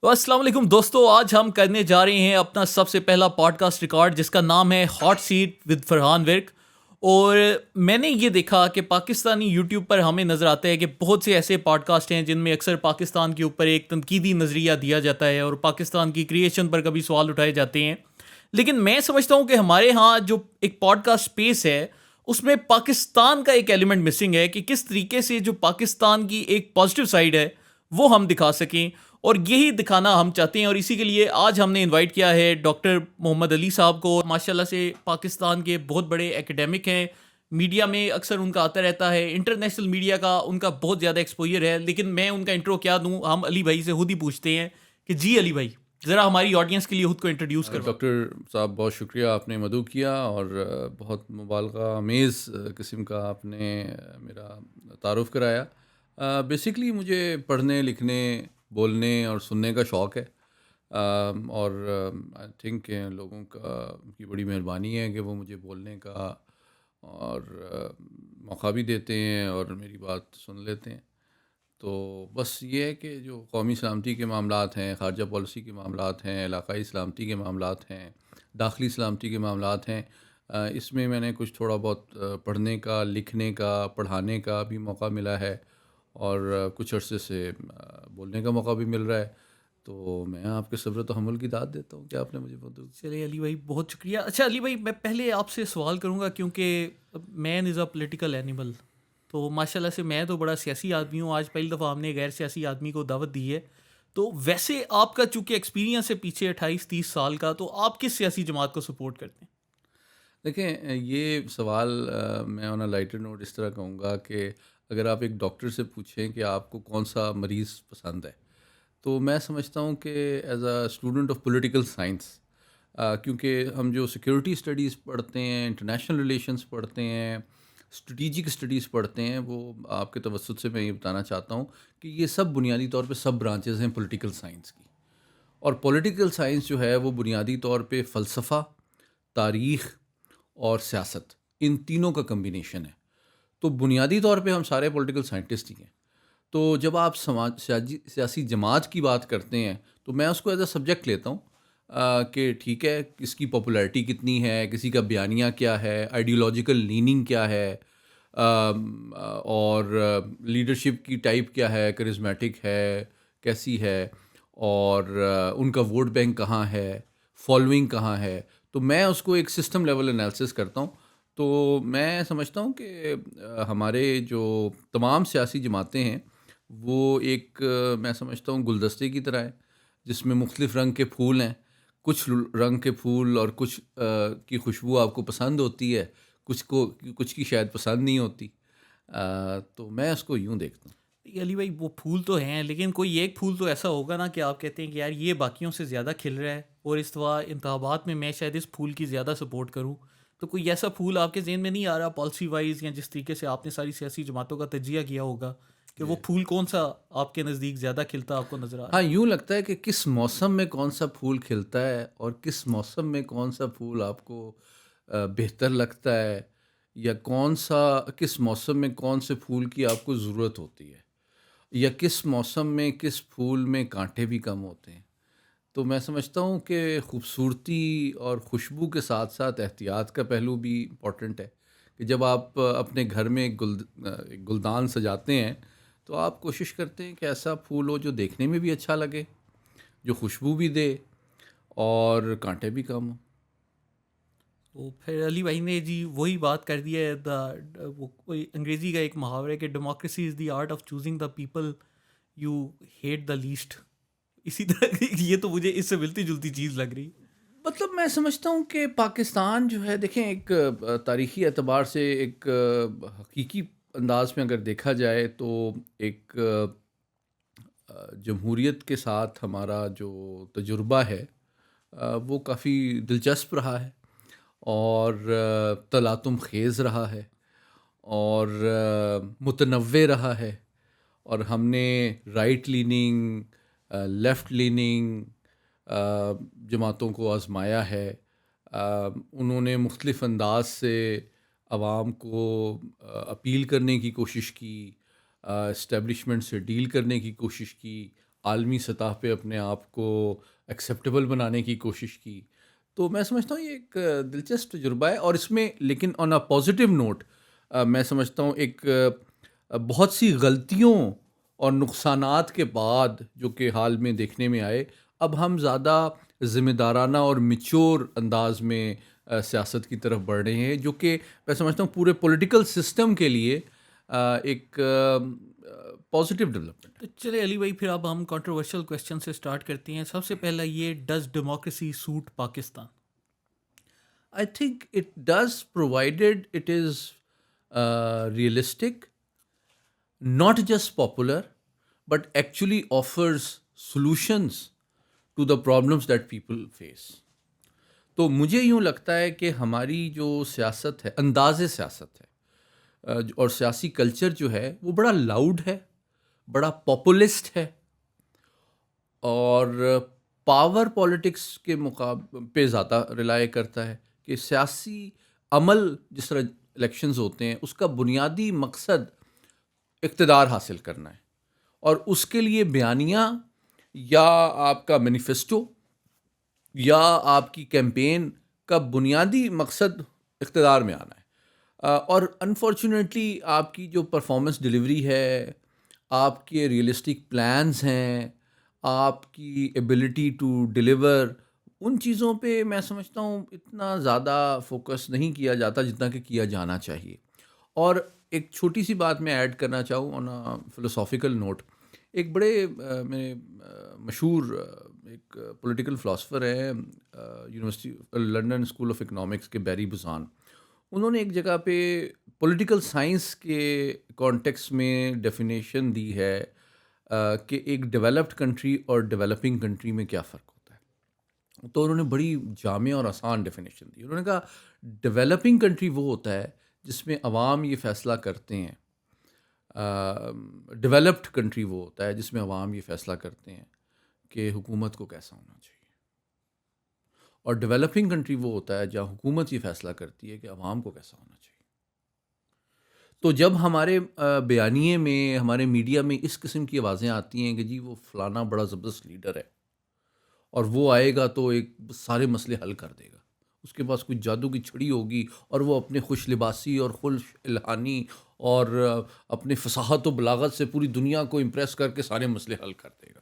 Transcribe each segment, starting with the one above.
السلام علیکم دوستو، آج ہم کرنے جا رہے ہیں اپنا سب سے پہلا پوڈ کاسٹ ریکارڈ جس کا نام ہے hot seat with Farhan Virk. اور میں نے یہ دیکھا کہ پاکستانی یوٹیوب پر ہمیں نظر آتا ہے کہ بہت سے ایسے پوڈ کاسٹ ہیں جن میں اکثر پاکستان کے اوپر ایک تنقیدی نظریہ دیا جاتا ہے اور پاکستان کی کریشن پر کبھی سوال اٹھائے جاتے ہیں. لیکن میں سمجھتا ہوں کہ ہمارے ہاں جو ایک پوڈ کاسٹ اسپیس ہے اس میں پاکستان کا ایک ایلیمنٹ مسنگ ہے کہ کس طریقے سے جو پاکستان کی ایک پازیٹیو سائڈ ہے وہ ہم دکھا سکیں، اور یہی دکھانا ہم چاہتے ہیں. اور اسی کے لیے آج ہم نے انوائٹ کیا ہے ڈاکٹر محمد علی صاحب کو. ماشاءاللہ سے پاکستان کے بہت بڑے ایکیڈیمک ہیں، میڈیا میں اکثر ان کا آتا رہتا ہے، انٹرنیشنل میڈیا کا ان کا بہت زیادہ ایکسپوجر ہے. لیکن میں ان کا انٹرو کیا دوں، ہم علی بھائی سے خود ہی پوچھتے ہیں کہ جی علی بھائی ذرا ہماری آڈینس کے لیے خود کو انٹروڈیوس کرو. ڈاکٹر صاحب بہت شکریہ، آپ نے مدعو کیا اور بہت مبالغہ آمیز قسم کا آپ نے میرا تعارف کرایا. بیسکلی مجھے پڑھنے لکھنے بولنے اور سننے کا شوق ہے، اور آئی تھنک لوگوں کی بڑی مہربانی ہے کہ وہ مجھے بولنے کا اور موقع بھی دیتے ہیں اور میری بات سن لیتے ہیں. تو بس یہ ہے کہ جو قومی سلامتی کے معاملات ہیں، خارجہ پالیسی کے معاملات ہیں، علاقائی سلامتی کے معاملات ہیں، داخلی سلامتی کے معاملات ہیں، اس میں نے کچھ تھوڑا بہت پڑھنے کا، لکھنے کا، پڑھانے کا بھی موقع ملا ہے اور کچھ عرصے سے بولنے کا موقع بھی مل رہا ہے. تو میں آپ کے صبر و تحمل کی داد دیتا ہوں کہ آپ نے مجھے مدعو. چلیے علی بھائی بہت شکریہ. اچھا علی بھائی میں پہلے آپ سے سوال کروں گا کیونکہ مین از اے پولیٹیکل اینیمل، تو ماشاء اللہ سے میں تو بڑا سیاسی آدمی ہوں. آج پہلی دفعہ ہم نے غیر سیاسی آدمی کو دعوت دی ہے. تو ویسے آپ کا چونکہ ایکسپیرینس ہے پیچھے 28-30 سال کا، تو آپ کس سیاسی جماعت کو سپورٹ کرتے ہیں؟ دیکھیں یہ سوال میں آن اے لائٹر نوٹ اس طرح کہوں گا کہ اگر آپ ایک ڈاکٹر سے پوچھیں کہ آپ کو کون سا مریض پسند ہے، تو میں سمجھتا ہوں کہ as a student of political science, کیونکہ ہم جو سیکورٹی اسٹڈیز پڑھتے ہیں، انٹرنیشنل ریلیشنز پڑھتے ہیں، اسٹریٹجک اسٹڈیز پڑھتے ہیں، وہ آپ کے توسط سے میں یہ بتانا چاہتا ہوں کہ یہ سب بنیادی طور پہ سب برانچز ہیں پولیٹیکل سائنس کی. اور پولیٹیکل سائنس جو ہے وہ بنیادی طور پہ فلسفہ، تاریخ اور سیاست، ان تینوں کا کمبینیشن ہے. تو بنیادی طور پہ ہم سارے پولیٹیکل سائنٹسٹ ہی ہیں. تو جب آپ سیاسی جماعت کی بات کرتے ہیں تو میں اس کو ایز اے سبجیکٹ لیتا ہوں کہ ٹھیک ہے کس کی پاپولیرٹی کتنی ہے، کسی کا بیانیہ کیا ہے، آئیڈیولوجیکل لیننگ کیا ہے، اور لیڈرشپ کی ٹائپ کیا ہے، کرزمیٹک ہے کیسی ہے، اور ان کا ووٹ بینک کہاں ہے، فالوئنگ کہاں ہے. تو میں اس کو ایک سسٹم لیول انالیسس کرتا ہوں. تو میں سمجھتا ہوں کہ ہمارے جو تمام سیاسی جماعتیں ہیں وہ ایک میں سمجھتا ہوں گلدستے کی طرح ہے جس میں مختلف رنگ کے پھول ہیں. کچھ رنگ کے پھول اور کچھ کی خوشبو آپ کو پسند ہوتی ہے، کچھ کی شاید پسند نہیں ہوتی. تو میں اس کو یوں دیکھتا ہوں. علی بھائی وہ پھول تو ہیں، لیکن کوئی ایک پھول تو ایسا ہوگا نا کہ آپ کہتے ہیں کہ یار یہ باقیوں سے زیادہ کھل رہا ہے اور اس دفعہ انتخابات میں شاید اس پھول کی زیادہ سپورٹ کروں. تو کوئی ایسا پھول آپ کے ذہن میں نہیں آ رہا پالیسی وائز، یا جس طریقے سے آپ نے ساری سیاسی جماعتوں کا تجزیہ کیا ہوگا کہ وہ پھول کون سا آپ کے نزدیک زیادہ کھلتا آپ کو نظر آ رہا ہاں، ہے؟ یوں لگتا ہے کہ کس موسم میں کون سا پھول کھلتا ہے اور کس موسم میں کون سا پھول آپ کو بہتر لگتا ہے، یا کس موسم میں کون سے پھول کی آپ کو ضرورت ہوتی ہے، یا کس موسم میں کس پھول میں کانٹے بھی کم ہوتے ہیں. تو میں سمجھتا ہوں کہ خوبصورتی اور خوشبو کے ساتھ ساتھ احتیاط کا پہلو بھی امپورٹنٹ ہے. کہ جب آپ اپنے گھر میں ایک گلدان سجاتے ہیں تو آپ کوشش کرتے ہیں کہ ایسا پھول ہو جو دیکھنے میں بھی اچھا لگے، جو خوشبو بھی دے اور کانٹے بھی کم ہوں. تو پھر علی بھائی نے جی وہی بات کر دی ہے، وہ کوئی انگریزی کا ایک محاورہ ہے کہ democracy is the art of choosing the people you hate the least. اسی طرح یہ تو مجھے اس سے ملتی جلتی چیز لگ رہی. مطلب میں سمجھتا ہوں کہ پاکستان جو ہے، دیکھیں ایک تاریخی اعتبار سے ایک حقیقی انداز میں اگر دیکھا جائے تو ایک جمہوریت کے ساتھ ہمارا جو تجربہ ہے وہ کافی دلچسپ رہا ہے اور تلاطم خیز رہا ہے اور متنوع رہا ہے. اور ہم نے رائٹ لیننگ، لیفٹ لیننگ جماعتوں کو آزمایا ہے. انہوں نے مختلف انداز سے عوام کو اپیل کرنے کی کوشش کی، اسٹیبلشمنٹ سے ڈیل کرنے کی کوشش کی، عالمی سطح پہ اپنے آپ کو ایکسیپٹیبل بنانے کی کوشش کی. تو میں سمجھتا ہوں یہ ایک دلچسپ تجربہ ہے. اور اس میں لیکن آن اے پازیٹیو نوٹ میں سمجھتا ہوں ایک بہت سی غلطیوں اور نقصانات کے بعد جو کہ حال میں دیکھنے میں آئے، اب ہم زیادہ ذمہ دارانہ اور میچور انداز میں سیاست کی طرف بڑھ رہے ہیں، جو کہ میں سمجھتا ہوں پورے پولیٹیکل سسٹم کے لیے ایک پازیٹیو ڈیولپمنٹ. تو چلے علی بھائی، پھر اب ہم کنٹروورشل کویشچن سے سٹارٹ کرتے ہیں. سب سے پہلا یہ، does democracy suit Pakistan? I think it does, provided it is realistic, not just popular, but actually offers solutions to the problems that people face. تو مجھے یوں لگتا ہے کہ ہماری جو سیاست ہے، انداز سیاست ہے، اور سیاسی کلچر جو ہے وہ بڑا لاؤڈ ہے، بڑا پاپولسٹ ہے، اور پاور پالیٹکس کے پہ زیادہ ریلائی کرتا ہے. کہ سیاسی عمل جس طرح الیکشنز ہوتے ہیں، اس کا بنیادی مقصد اقتدار حاصل کرنا ہے، اور اس کے لیے بیانیہ یا آپ کا مینیفیسٹو یا آپ کی کیمپین کا بنیادی مقصد اقتدار میں آنا ہے. اور انفارچونیٹلی آپ کی جو پرفارمنس ڈلیوری ہے، آپ کے ریئلسٹک پلانز ہیں، آپ کی ایبلٹی ٹو ڈلیور، ان چیزوں پہ میں سمجھتا ہوں اتنا زیادہ فوکس نہیں کیا جاتا جتنا کہ کیا جانا چاہیے. اور ایک چھوٹی سی بات میں ایڈ کرنا چاہوں آن اے فلوسافیکل نوٹ. ایک بڑے میرے مشہور ایک پولیٹیکل فلاسفر ہیں، university London school of economics کے بیری بزان. انہوں نے ایک جگہ پہ پولیٹیکل سائنس کے کانٹیکس میں ڈیفینیشن دی ہے کہ ایک ڈیولپڈ کنٹری اور ڈیولپنگ کنٹری میں کیا فرق ہوتا ہے. تو انہوں نے بڑی جامع اور آسان ڈیفینیشن دی. انہوں نے کہا ڈیولپنگ کنٹری وہ ہوتا ہے جس میں عوام یہ فیصلہ کرتے ہیں، ڈیولپڈ کنٹری وہ ہوتا ہے جس میں عوام یہ فیصلہ کرتے ہیں کہ حکومت کو کیسا ہونا چاہیے، اور ڈیولپنگ کنٹری وہ ہوتا ہے جہاں حکومت یہ فیصلہ کرتی ہے کہ عوام کو کیسا ہونا چاہیے. تو جب ہمارے بیانیے میں، ہمارے میڈیا میں اس قسم کی آوازیں آتی ہیں کہ جی وہ فلانا بڑا زبردست لیڈر ہے اور وہ آئے گا تو ایک سارے مسئلے حل کر دے گا، اس کے پاس کچھ جادو کی چھڑی ہوگی اور وہ اپنے خوش لباسی اور خوش الہانی اور اپنے فصاحت و بلاغت سے پوری دنیا کو امپریس کر کے سارے مسئلے حل کر دے گا.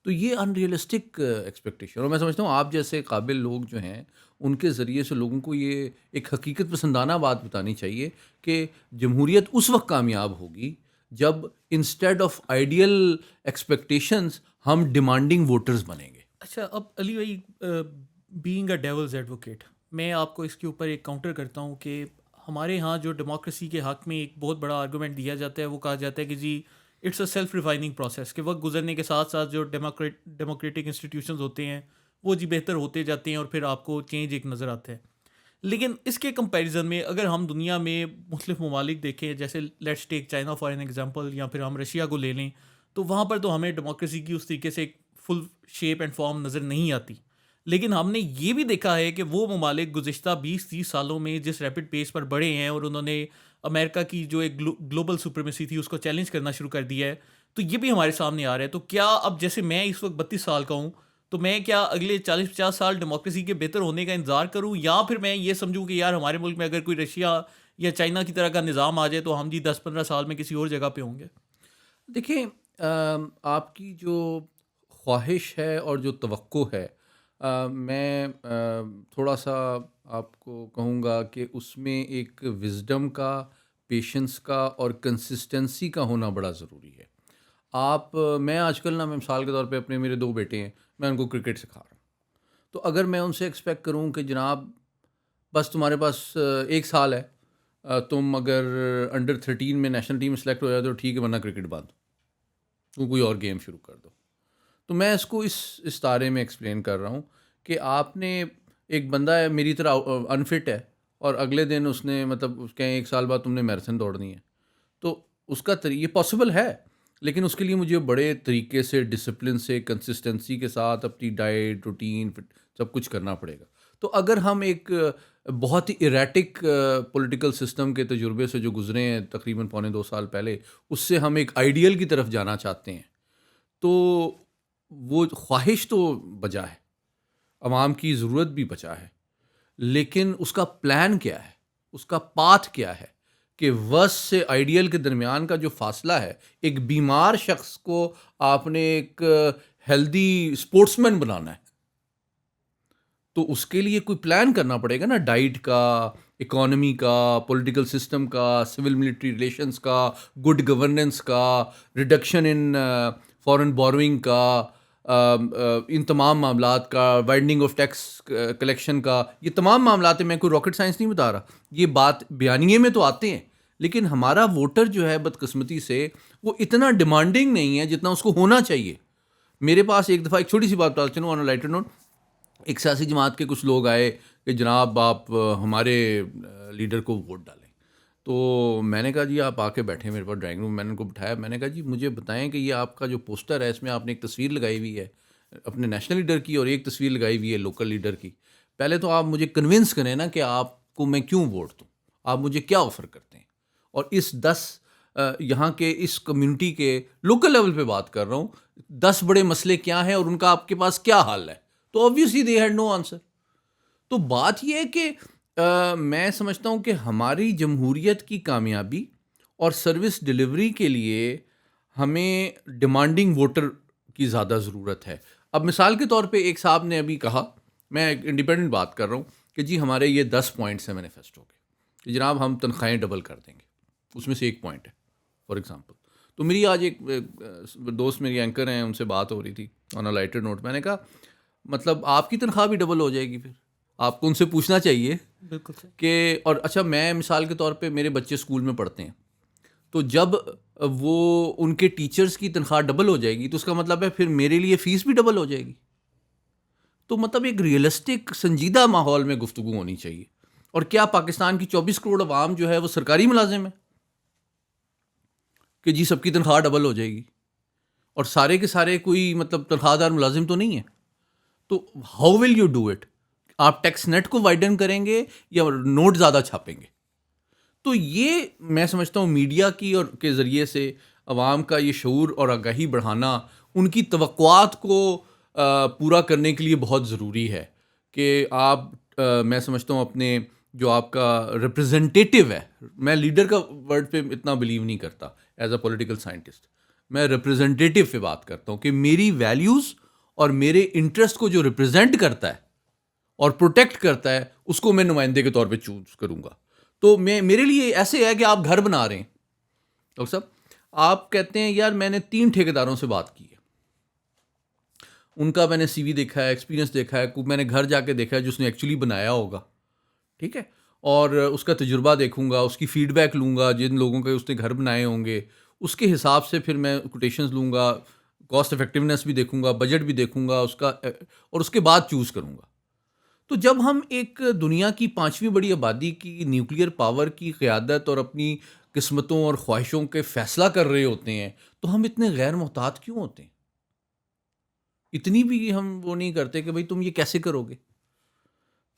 تو یہ ان ریئلسٹک ایکسپیکٹیشن. اور میں سمجھتا ہوں آپ جیسے قابل لوگ جو ہیں ان کے ذریعے سے لوگوں کو یہ ایک حقیقت پسندانہ بات بتانی چاہیے کہ جمہوریت اس وقت کامیاب ہوگی جب انسٹیڈ آف آئیڈیل ایکسپیکٹیشنز ہم ڈیمانڈنگ ووٹرز بنیں گے. اچھا، اب علی بھائی، بینگ اے ڈیولز ایڈوکیٹ، میں آپ کو اس کے اوپر ایک کاؤنٹر کرتا ہوں کہ ہمارے ہاں جو ڈیموکریسی کے حق میں ایک بہت بڑا آرگومنٹ دیا جاتا ہے، وہ کہا جاتا ہے کہ جی it's a self refining process, کہ وقت گزرنے کے ساتھ ساتھ جو ڈیموکریٹک انسٹیٹیوشنز ہوتے ہیں وہ جی بہتر ہوتے جاتے ہیں اور پھر آپ کو چینج ایک نظر آتا ہے. لیکن اس کے کمپیریزن میں اگر ہم دنیا میں مختلف ممالک دیکھیں، جیسے let's take China for an example, یا پھر ہم رشیا کو لے لیں، تو وہاں پر تو ہمیں ڈیموکریسی کی اس طریقے سے ایک فل شیپ اینڈ فارم نظر نہیں آتی. لیکن ہم نے یہ بھی دیکھا ہے کہ وہ ممالک گزشتہ 20-30 سالوں میں جس ریپڈ پیس پر بڑھے ہیں اور انہوں نے امریکہ کی جو ایک گلوبل سپریمیسی تھی اس کو چیلنج کرنا شروع کر دیا ہے، تو یہ بھی ہمارے سامنے آ رہا ہے. تو کیا اب جیسے میں اس وقت 32 سال کا ہوں، تو میں کیا اگلے 40-50 سال ڈیموکریسی کے بہتر ہونے کا انتظار کروں، یا پھر میں یہ سمجھوں کہ یار ہمارے ملک میں اگر کوئی رشیا یا چائنا کی طرح کا نظام آ جائے تو ہم جی 10-15 سال میں کسی اور جگہ پہ ہوں گے؟ دیکھیں، آپ کی جو خواہش ہے اور جو توقع ہے، میں تھوڑا سا آپ کو کہوں گا کہ اس میں ایک وزڈم کا، پیشنس کا اور کنسسٹنسی کا ہونا بڑا ضروری ہے. میں آج کل میں مثال کے طور پہ میرے 2 بیٹے ہیں، میں ان کو کرکٹ سکھا رہا ہوں. تو اگر میں ان سے ایکسپیکٹ کروں کہ جناب بس تمہارے پاس 1 سال ہے، تم اگر انڈر 13 میں نیشنل ٹیم میں سلیکٹ ہو جائے تو ٹھیک ہے، ورنہ کرکٹ باندھ دو، تم کوئی اور گیم شروع کر دو. تو میں اس کو اس تارے میں ایکسپلین کر رہا ہوں کہ آپ نے ایک بندہ ہے میری طرح انفٹ ہے، اور اگلے دن اس نے کہیں 1 سال بعد تم نے میراتھن دوڑنی ہے، تو اس کا یہ پاسبل ہے، لیکن اس کے لیے مجھے بڑے طریقے سے، ڈسپلن سے، کنسسٹنسی کے ساتھ اپنی ڈائٹ، روٹین، سب کچھ کرنا پڑے گا. تو اگر ہم ایک بہت ہی ایریٹک پولیٹیکل سسٹم کے تجربے سے جو گزرے ہیں تقریباً 1.25 سال پہلے، اس سے ہم ایک آئیڈیل کی طرف جانا چاہتے ہیں، تو وہ خواہش تو بجا ہے، عوام کی ضرورت بھی بچا ہے، لیکن اس کا پلان کیا ہے، اس کا پاتھ کیا ہے کہ ورس سے آئیڈیل کے درمیان کا جو فاصلہ ہے. ایک بیمار شخص کو آپ نے ایک ہیلدی اسپورٹس مین بنانا ہے تو اس کے لیے کوئی پلان کرنا پڑے گا نا، ڈائٹ کا، اکانومی کا، پولیٹیکل سسٹم کا، سول ملٹری ریلیشنس کا، گڈ گورننس کا، ریڈکشن ان فارن بوروئنگ کا، ان تمام معاملات کا، وائڈننگ آف ٹیکس کلیکشن کا. یہ تمام معاملات میں کوئی راکٹ سائنس نہیں بتا رہا، یہ بات بیانیے میں تو آتے ہیں، لیکن ہمارا ووٹر جو ہے بدقسمتی سے وہ اتنا ڈیمانڈنگ نہیں ہے جتنا اس کو ہونا چاہیے. میرے پاس ایک دفعہ ایک چھوٹی سی بات بتا چلوں آن لائٹر نوٹ، ایک سیاسی جماعت کے کچھ لوگ آئے کہ جناب آپ ہمارے لیڈر کو ووٹ ڈالیں. تو میں نے کہا جی آپ آ کے بیٹھے میرے پاس ڈرائنگ روم، میں نے ان کو بٹھایا، میں نے کہا جی مجھے بتائیں کہ یہ آپ کا جو پوسٹر ہے اس میں آپ نے ایک تصویر لگائی ہوئی ہے اپنے نیشنل لیڈر کی اور ایک تصویر لگائی ہوئی ہے لوکل لیڈر کی. پہلے تو آپ مجھے کنونس کریں نا کہ آپ کو میں کیوں ووٹ دوں، آپ مجھے کیا آفر کرتے ہیں. اور اس 10 یہاں کے اس کمیونٹی کے لوکل لیول پہ بات کر رہا ہوں، 10 بڑے مسئلے کیا ہیں اور ان کا آپ کے پاس کیا حل ہے. تو obviously they had no answer. تو بات یہ ہے کہ میں سمجھتا ہوں کہ ہماری جمہوریت کی کامیابی اور سروس ڈیلیوری کے لیے ہمیں ڈیمانڈنگ ووٹر کی زیادہ ضرورت ہے. اب مثال کے طور پہ ایک صاحب نے ابھی کہا، میں ایک انڈیپینڈنٹ بات کر رہا ہوں کہ جی ہمارے یہ 10 پوائنٹس ہیں مینیفیسٹو کے کہ جناب ہم تنخواہیں ڈبل کر دیں گے، اس میں سے ایک پوائنٹ ہے فار ایگزامپل. تو میری آج ایک دوست میری اینکر ہیں، ان سے بات ہو رہی تھی آن اے لائٹر نوٹ. میں نے کہا مطلب آپ کی تنخواہ بھی ڈبل ہو جائے گی، پھر آپ کو ان سے پوچھنا چاہیے بالکل کہ اور اچھا میں مثال کے طور پہ میرے بچے اسکول میں پڑھتے ہیں، تو جب وہ ان کے ٹیچرز کی تنخواہ ڈبل ہو جائے گی تو اس کا مطلب ہے پھر میرے لیے فیس بھی ڈبل ہو جائے گی. تو مطلب ایک ریئلسٹک سنجیدہ ماحول میں گفتگو ہونی چاہیے. اور کیا پاکستان کی 24 کروڑ عوام جو ہے وہ سرکاری ملازم ہے کہ جی سب کی تنخواہ ڈبل ہو جائے گی؟ اور سارے کے سارے کوئی مطلب تنخواہ دار ملازم تو نہیں ہے. تو how will you do it? آپ ٹیکس نیٹ کو وائڈن کریں گے یا نوٹ زیادہ چھاپیں گے؟ تو یہ میں سمجھتا ہوں میڈیا کی اور کے ذریعے سے عوام کا یہ شعور اور آگاہی بڑھانا، ان کی توقعات کو پورا کرنے کے لیے بہت ضروری ہے کہ آپ میں سمجھتا ہوں اپنے جو آپ کا ریپرزنٹیٹیو ہے، میں لیڈر کا ورڈ پہ اتنا بلیو نہیں کرتا ایز اے پولیٹیکل سائنٹسٹ، میں ریپرزنٹیٹیو پہ بات کرتا ہوں کہ میری ویلیوز اور میرے انٹرسٹ کو جو ریپرزینٹ کرتا ہے اور پروٹیکٹ کرتا ہے اس کو میں نمائندے کے طور پہ چوز کروں گا. تو میرے لیے ایسے ہے کہ آپ گھر بنا رہے ہیں ڈاکٹر صاحب، آپ کہتے ہیں یار میں نے 3 ٹھیکیداروں سے بات کی ہے، ان کا میں نے سی وی دیکھا ہے، ایکسپیرینس دیکھا ہے، میں نے گھر جا کے دیکھا ہے جس نے ایکچولی بنایا ہوگا، ٹھیک ہے، اور اس کا تجربہ دیکھوں گا، اس کی فیڈ بیک لوں گا، جن لوگوں کے اس نے گھر بنائے ہوں گے اس کے حساب سے پھر میں کوٹیشنز لوں گا، کاسٹ افیکٹونیس بھی دیکھوں گا، بجٹ بھی دیکھوں گا اس کا، اور اس کے بعد چوز کروں گا. تو جب ہم ایک دنیا کی 5ویں بڑی آبادی کی نیوکلیئر پاور کی قیادت اور اپنی قسمتوں اور خواہشوں کے فیصلہ کر رہے ہوتے ہیں تو ہم اتنے غیر محتاط کیوں ہوتے ہیں؟ اتنی بھی ہم وہ نہیں کرتے کہ بھائی تم یہ کیسے کرو گے.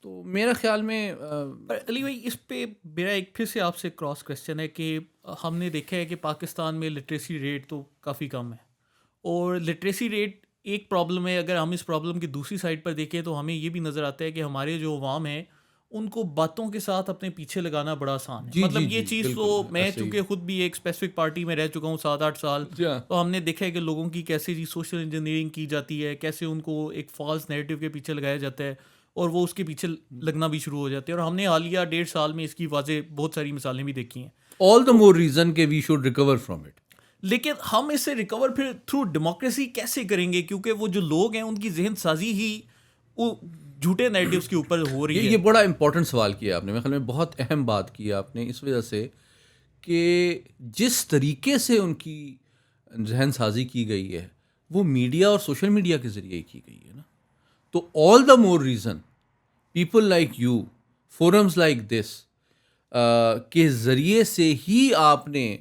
تو میرا خیال میں علی بھائی اس پہ میرا ایک پھر سے آپ سے کراس کویسچن ہے کہ ہم نے دیکھا ہے کہ پاکستان میں لٹریسی ریٹ تو کافی کم ہے، اور لٹریسی ریٹ ایک پرابلم ہے. اگر ہم اس پرابلم کی دوسری سائڈ پر دیکھیں تو ہمیں یہ بھی نظر آتا ہے کہ ہمارے جو عوام ہیں ان کو باتوں کے ساتھ اپنے پیچھے لگانا بڑا آسان ہے. جی مطلب جی یہ جی چیز تو بالکل میں ایسے ہی. چونکہ خود بھی ایک اسپیسیفک پارٹی میں رہ چکا ہوں 7-8 سال، تو ہم نے دیکھا ہے کہ لوگوں کی کیسے جی سوشل انجینئرنگ کی جاتی ہے، کیسے ان کو ایک فالس نیریٹو کے پیچھے لگایا جاتا ہے اور وہ اس کے پیچھے لگنا بھی شروع ہو جاتے ہیں. اور ہم نے حالیہ 1.5 سال میں اس کی واضح بہت ساری مثالیں بھی دیکھی ہیں. آل دا مور ریزن کہ we should recover from it. لیکن ہم اس سے ریکور پھر تھرو ڈیموکریسی کیسے کریں گے؟ کیونکہ وہ جو لوگ ہیں ان کی ذہن سازی ہی وہ جھوٹے نیریٹیوز کے اوپر ہو رہی ہے. یہ بڑا امپورٹنٹ سوال کیا آپ نے، میرے خیال میں بہت اہم بات کی آپ نے، اس وجہ سے کہ جس طریقے سے ان کی ذہن سازی کی گئی ہے وہ میڈیا اور سوشل میڈیا کے ذریعے کی گئی ہے نا. تو all the more reason people like you, forums like this کے ذریعے سے ہی آپ نے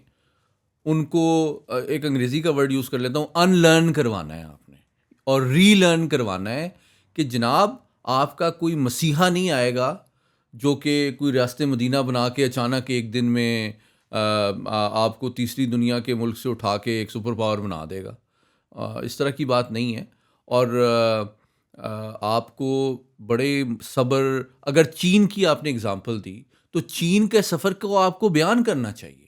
ان کو ایک انگریزی کا ورڈ یوز کر لیتا ہوں، ان لرن کروانا ہے آپ نے اور ری لرن کروانا ہے کہ جناب آپ کا کوئی مسیحا نہیں آئے گا جو کہ کوئی ریاست مدینہ بنا کے اچانک ایک دن میں آپ کو تیسری دنیا کے ملک سے اٹھا کے ایک سپر پاور بنا دے گا. اس طرح کی بات نہیں ہے. اور آپ کو بڑے صبر، اگر چین کی آپ نے اگزامپل دی تو چین کے سفر کو آپ کو بیان کرنا چاہیے